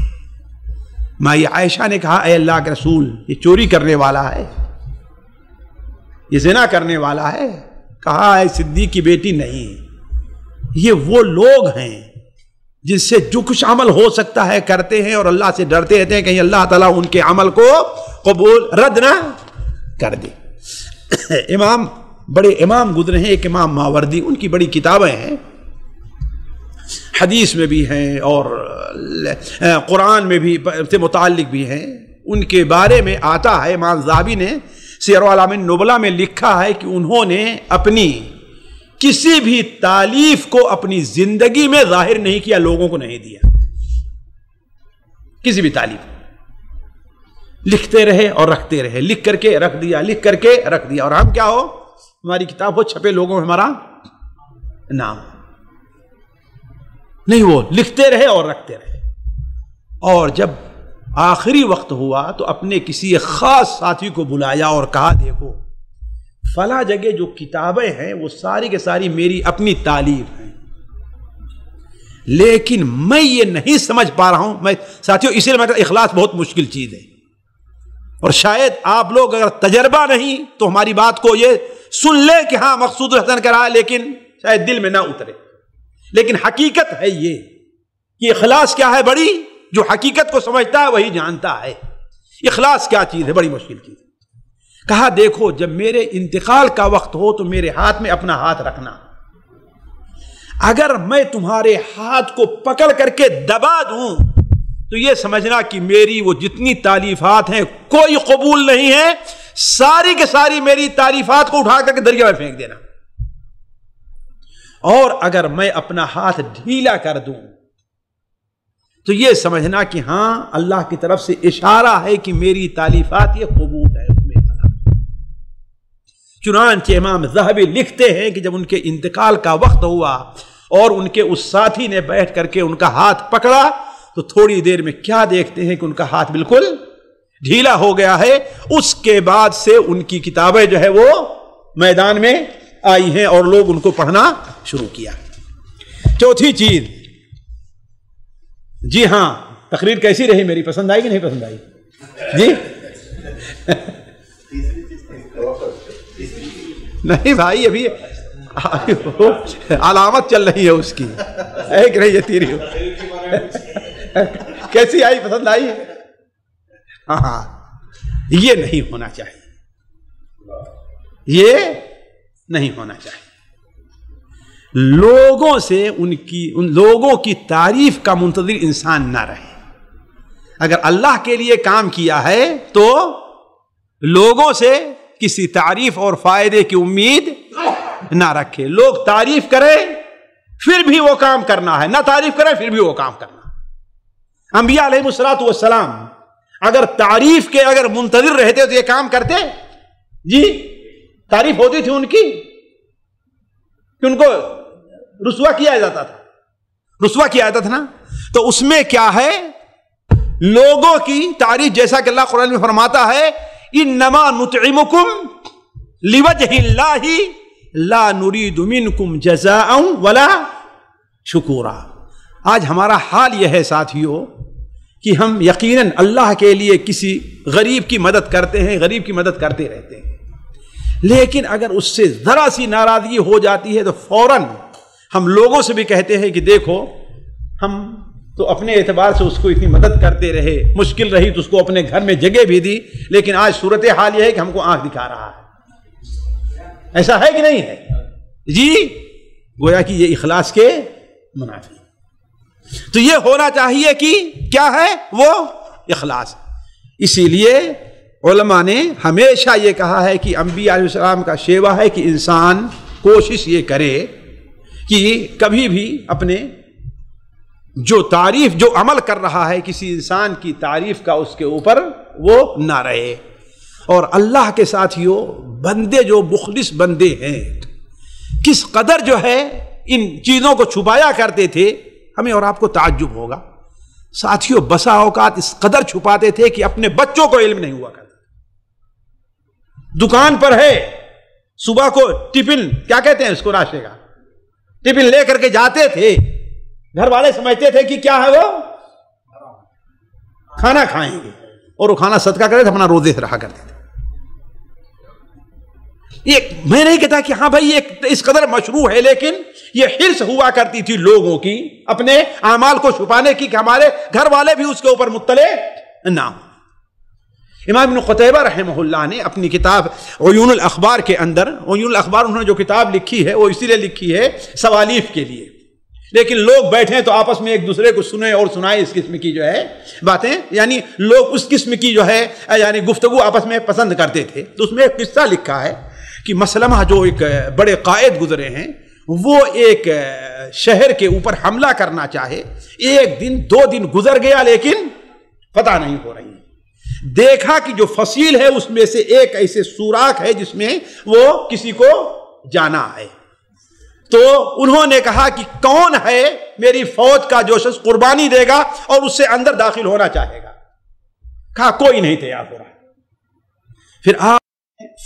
مائی عائشہ نے کہا اے اللہ کے رسول، یہ چوری کرنے والا ہے، یہ زنا کرنے والا ہے؟ کہا اے صدیق کی بیٹی نہیں، یہ وہ لوگ ہیں جس سے جو کچھ عمل ہو سکتا ہے کرتے ہیں اور اللہ سے ڈرتے رہتے ہیں کہیں اللہ تعالیٰ ان کے عمل کو قبول رد نہ کر دے. بڑے امام گزرے ہیں، ایک امام ماوردی، ان کی بڑی کتابیں ہیں، حدیث میں بھی ہیں اور قرآن میں بھی سے متعلق بھی ہیں. ان کے بارے میں آتا ہے، امام ذہبی نے سیر اعلام النبلاء میں لکھا ہے کہ انہوں نے اپنی کسی بھی تالیف کو اپنی زندگی میں ظاہر نہیں کیا، لوگوں کو نہیں دیا. کسی بھی تالیف لکھتے رہے اور رکھتے رہے، لکھ کر کے رکھ دیا، لکھ کر کے رکھ دیا. اور ہم کیا ہو، ہماری کتاب ہو، چھپے لوگوں میں ہمارا نام نہیں، وہ لکھتے رہے اور رکھتے رہے. اور جب آخری وقت ہوا تو اپنے کسی خاص ساتھی کو بلایا اور کہا دیکھو فلاں جگہ جو کتابیں ہیں وہ ساری کے ساری میری اپنی تالیف ہیں، لیکن میں یہ نہیں سمجھ پا رہا ہوں. میں ساتھیوں اسی لیے اخلاص بہت مشکل چیز ہے، اور شاید آپ لوگ اگر تجربہ نہیں تو ہماری بات کو یہ سن لے کہ ہاں مقصود الحسن کرا، لیکن شاید دل میں نہ اترے. لیکن حقیقت ہے یہ کہ اخلاص کیا ہے، بڑی جو حقیقت کو سمجھتا ہے وہی جانتا ہے اخلاص کیا چیز ہے، بڑی مشکل چیز. کہا دیکھو جب میرے انتقال کا وقت ہو تو میرے ہاتھ میں اپنا ہاتھ رکھنا، اگر میں تمہارے ہاتھ کو پکڑ کر کے دبا دوں تو یہ سمجھنا کہ میری وہ جتنی تعلیفات ہیں کوئی قبول نہیں ہے، ساری کے ساری میری تعریفات کو اٹھا کر کے دریا میں پھینک دینا. اور اگر میں اپنا ہاتھ ڈھیلا کر دوں تو یہ سمجھنا کہ ہاں اللہ کی طرف سے اشارہ ہے کہ میری تعلیفات یہ قبول ہے. چنانچہ امام ذہبی لکھتے ہیں کہ جب ان کے انتقال کا وقت ہوا اور ان کے اس ساتھی نے بیٹھ کر کے ان کا ہاتھ پکڑا تو تھوڑی دیر میں کیا دیکھتے ہیں کہ ان کا ہاتھ بالکل ڈھیلا ہو گیا ہے. اس کے بعد سے ان کی کتابیں جو ہے وہ میدان میں آئی ہیں اور لوگ ان کو پڑھنا شروع کیا. چوتھی چیز، جی ہاں تقریر کیسی رہی میری، پسند آئی کہ نہیں پسند آئی؟ جی نہیں بھائی، ابھی علامت چل رہی ہے اس کی، ایک رہی ہے تیری کیسی آئی؟ پسند آئی؟ ہاں، یہ نہیں ہونا چاہیے، یہ نہیں ہونا چاہیے۔ لوگوں سے ان لوگوں کی تعریف کا منتظر انسان نہ رہے۔ اگر اللہ کے لیے کام کیا ہے تو لوگوں سے کسی تعریف اور فائدے کی امید نہ رکھے۔ لوگ تعریف کریں پھر بھی وہ کام کرنا ہے، نہ تعریف کریں پھر بھی وہ کام کرنا ہے۔ انبیاء علیہ الصلوۃ والسلام اگر تعریف کے اگر منتظر رہتے تو یہ کام کرتے؟ جی، تعریف ہوتی تھی ان کی کہ ان کو رسوا کیا جاتا تھا، رسوا کیا جاتا تھا نا۔ تو اس میں کیا ہے؟ لوگوں کی تعریف، جیسا کہ اللہ قرآن میں فرماتا ہے انما نطعمکم لوجہ اللہ لا نرید منکم جزاء ولا شکورا۔ آج ہمارا حال یہ ہے ساتھیو کہ ہم یقیناً اللہ کے لیے کسی غریب کی مدد کرتے ہیں، غریب کی مدد کرتے رہتے ہیں، لیکن اگر اس سے ذرا سی ناراضگی ہو جاتی ہے تو فوراً ہم لوگوں سے بھی کہتے ہیں کہ دیکھو ہم تو اپنے اعتبار سے اس کو اتنی مدد کرتے رہے، مشکل رہی تو اس کو اپنے گھر میں جگہ بھی دی، لیکن آج صورتحال یہ ہے کہ ہم کو آنکھ دکھا رہا ہے۔ ایسا ہے کہ نہیں ہے؟ جی، گویا کہ یہ اخلاص کے منافی۔ تو یہ ہونا چاہیے کہ کیا ہے وہ اخلاص۔ اسی لیے علماء نے ہمیشہ یہ کہا ہے کہ انبیاء علیہ السلام کا شیوا ہے کہ انسان کوشش یہ کرے کہ کبھی بھی اپنے جو تعریف، جو عمل کر رہا ہے کسی انسان کی تعریف کا اس کے اوپر وہ نہ رہے۔ اور اللہ کے ساتھیوں، بندے جو مخلص بندے ہیں کس قدر جو ہے ان چیزوں کو چھپایا کرتے تھے، ہمیں اور آپ کو تعجب ہوگا۔ ساتھیوں، بسا اوقات اس قدر چھپاتے تھے کہ اپنے بچوں کو علم نہیں ہوا کرتا۔ دکان پر ہے، صبح کو ٹفن، کیا کہتے ہیں اس کو، ناشتے کا ٹفن لے کر کے جاتے تھے، گھر والے سمجھتے تھے کہ کیا ہے وہ کھانا کھائیں گے، اور وہ کھانا صدقہ کرتے تھے، اپنا روزے سے رہا کرتے تھے۔ یہ میں نہیں کہتا کہ ہاں بھائی یہ اس قدر مشروع ہے، لیکن یہ حرص ہوا کرتی تھی لوگوں کی اپنے اعمال کو چھپانے کی کہ ہمارے گھر والے بھی اس کے اوپر مطلع نہ ہوں۔ امام ابن قتیبہ رحمہ اللہ نے اپنی کتاب عیون الاخبار کے اندر، عیون الاخبار انہوں نے جو کتاب لکھی ہے وہ اسی لیے لکھی ہے سوالیف کے لیے، لیکن لوگ بیٹھیں تو آپس میں ایک دوسرے کو سنیں اور سنائیں اس قسم کی جو ہے باتیں، یعنی لوگ اس قسم کی جو ہے یعنی گفتگو آپس میں پسند کرتے تھے۔ تو اس میں ایک قصہ لکھا ہے کہ مسلمہ جو ایک بڑے قائد گزرے ہیں، وہ ایک شہر کے اوپر حملہ کرنا چاہے، ایک دن 2 دن گزر گیا لیکن فتح نہیں ہو رہی۔ دیکھا کہ جو فصیل ہے اس میں سے ایک ایسے سوراخ ہے جس میں وہ کسی کو جانا ہے، تو انہوں نے کہا کہ کون ہے میری فوج کا جو شخص قربانی دے گا اور اس سے اندر داخل ہونا چاہے گا؟ کہا کوئی نہیں تیار ہو رہا۔ پھر آپ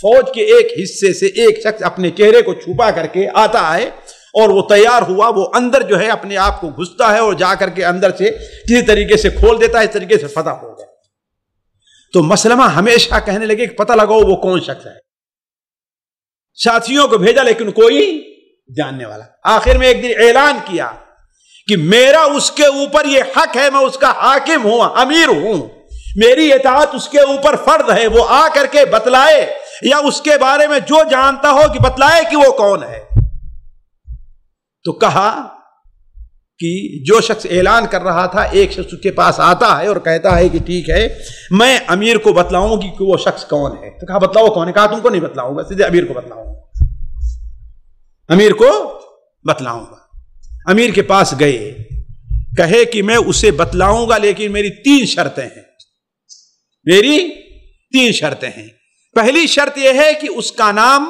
فوج کے ایک حصے سے ایک شخص اپنے چہرے کو چھپا کر کے آتا ہے اور وہ تیار ہوا، وہ اندر جو ہے اپنے آپ کو گھستا ہے اور جا کر کے اندر سے کسی طریقے سے کھول دیتا ہے، اس طریقے سے فتح ہو گیا۔ تو مسلمہ ہمیشہ کہنے لگے کہ پتہ لگاؤ وہ کون شخص ہے۔ ساتھیوں کو بھیجا لیکن کوئی جاننے والا۔ آخر میں ایک دن اعلان کیا کہ میرا اس کے اوپر یہ حق ہے، میں اس کا حاکم ہوں، امیر ہوں، میری اطاعت اس کے اوپر فرض ہے، وہ آ کر کے بتلائے یا اس کے بارے میں جو جانتا ہو کہ بتلائے کہ وہ کون ہے۔ تو کہا کہ جو شخص اعلان کر رہا تھا ایک شخص اس کے پاس آتا ہے اور کہتا ہے کہ ٹھیک ہے میں امیر کو بتلاؤں گی کہ وہ شخص کون ہے۔ تو کہا بتلاؤ کون ہے؟ کہا تم کو نہیں بتلاؤں گا، سیدھے امیر کو بتلاؤں گا، امیر کو بتلاؤں گا۔ امیر کے پاس گئے، کہے کہ میں اسے بتلاؤں گا لیکن میری 3 شرطیں ہیں، میری 3 شرطیں ہیں۔ پہلی شرط یہ ہے کہ اس کا نام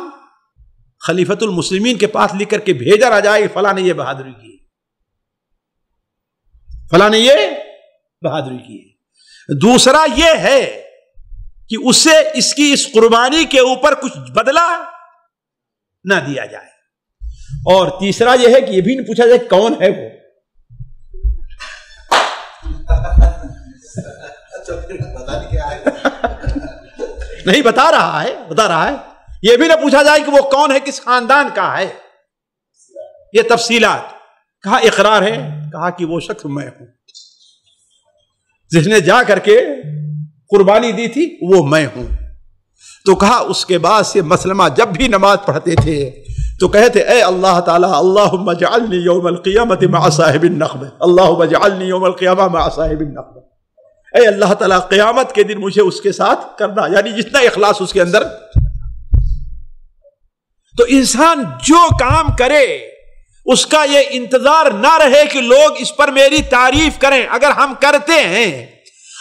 خلیفۃ المسلمین کے پاس لکھ کر کے بھیجا نہ جائے کہ فلاں نے یہ بہادری کی، فلاں نے یہ بہادری کی ہے۔ دوسرا یہ ہے کہ اسے اس کی اس قربانی کے اوپر کچھ بدلہ نہ دیا جائے، اور تیسرا یہ ہے کہ یہ بھی نہیں پوچھا جائے کون ہے وہ۔ نہیں بتا رہا ہے، یہ بھی نہ پوچھا جائے کہ وہ کون ہے، کس خاندان کا ہے، یہ تفصیلات. کہا اقرار ہے؟ کہا کہ وہ شخص میں ہوں جس نے جا کر کے قربانی دی تھی، وہ میں ہوں. تو کہا اس کے بعد سے مسلمہ جب بھی نماز پڑھتے تھے تو کہتے اے اللہ تعالیٰ اللہم اجعلنی یوم القیامت مع صاحب النخبہ، اللہم اجعلنی یوم القیامہ مع صاحب النخبہ. اے اللہ تعالیٰ قیامت کے دن مجھے اس کے ساتھ کرنا، یعنی جتنا اخلاص اس کے اندر. تو انسان جو کام کرے اس کا یہ انتظار نہ رہے کہ لوگ اس پر میری تعریف کریں. اگر ہم کرتے ہیں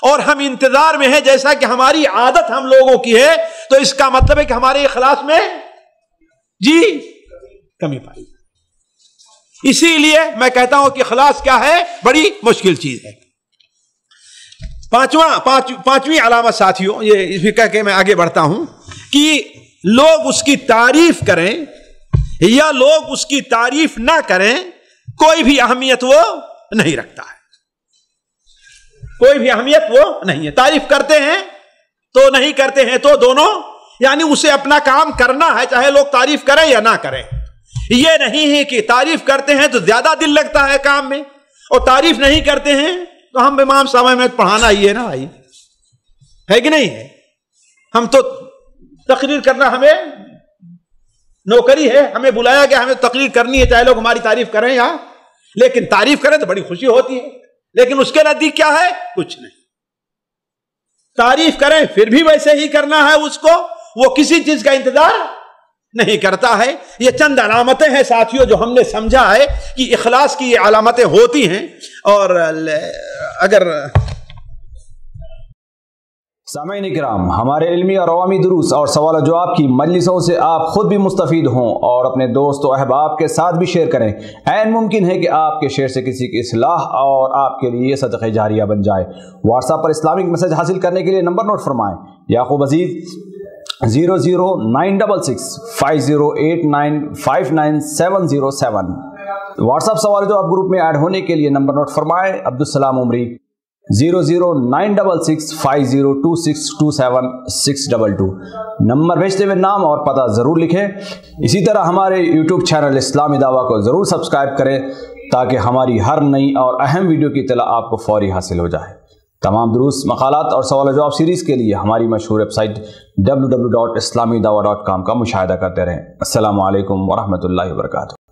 اور ہم انتظار میں ہیں جیسا کہ ہماری عادت ہم لوگوں کی ہے، تو اس کا مطلب ہے کہ ہمارے اخلاص میں جی کمی پائی. اسی لیے میں کہتا ہوں کہ اخلاص کیا ہے؟ بڑی مشکل چیز ہے. پانچویں علامت ساتھیوں، یہ بھی کہہ کے میں آگے بڑھتا ہوں کہ لوگ اس کی تعریف کریں یا لوگ اس کی تعریف نہ کریں، کوئی بھی اہمیت وہ نہیں رکھتا ہے. کوئی بھی اہمیت وہ نہیں ہے. تعریف کرتے ہیں تو نہیں کرتے ہیں تو دونوں، یعنی اسے اپنا کام کرنا ہے چاہے لوگ تعریف کریں یا نہ کریں. یہ نہیں ہے کہ تعریف کرتے ہیں تو زیادہ دل لگتا ہے کام میں، اور تعریف نہیں کرتے ہیں تو ہم امام صاحب میں پڑھانا ہی ہے نا بھائی، ہے کہ نہیں ہے؟ ہم تو تقریر کرنا ہمیں نوکری ہے، ہمیں بلایا گیا، ہمیں تقریر کرنی ہے چاہے لوگ ہماری تعریف کریں یا، لیکن تعریف کریں تو بڑی خوشی ہوتی ہے، لیکن اس کے نزدیک کیا ہے؟ کچھ نہیں. تعریف کریں پھر بھی ویسے ہی کرنا ہے اس کو، وہ کسی چیز کا انتظار نہیں کرتا ہے. یہ چند علامتیں ہیں ساتھیوں جو ہم نے سمجھا ہے کہ اخلاص کی یہ علامتیں ہوتی ہیں. اور اگر سامعین کرام، ہمارے علمی اور عوامی دروس اور سوال و جواب کی مجلسوں سے آپ خود بھی مستفید ہوں اور اپنے دوست و احباب کے ساتھ بھی شیئر کریں. عین ممکن ہے کہ آپ کے شیئر سے کسی کی اصلاح اور آپ کے لیے صدقہ جاریہ بن جائے. واٹس ایپ پر اسلامک میسج حاصل کرنے کے لیے نمبر نوٹ فرمائیں: یعقوب عزیز 00966 5089 59707. واٹس ایپ سوال جو آپ گروپ میں ایڈ ہونے کے لیے نمبر نوٹ فرمائیں: عبدالسلام عمری 00966 502627 622. نمبر بھیجتے ہوئے نام اور پتہ ضرور لکھیں. اسی طرح ہمارے یوٹیوب چینل اسلامی دعویٰ کو ضرور سبسکرائب کریں تاکہ ہماری ہر نئی اور اہم ویڈیو کی اطلاع آپ کو فوری حاصل ہو جائے. تمام دروس، مقالات اور سوال و جواب سیریز کے لیے ہماری مشہور ویب سائٹ www.islamidawah.com کا مشاہدہ کرتے رہیں. السلام علیکم ورحمۃ اللہ وبرکاتہ.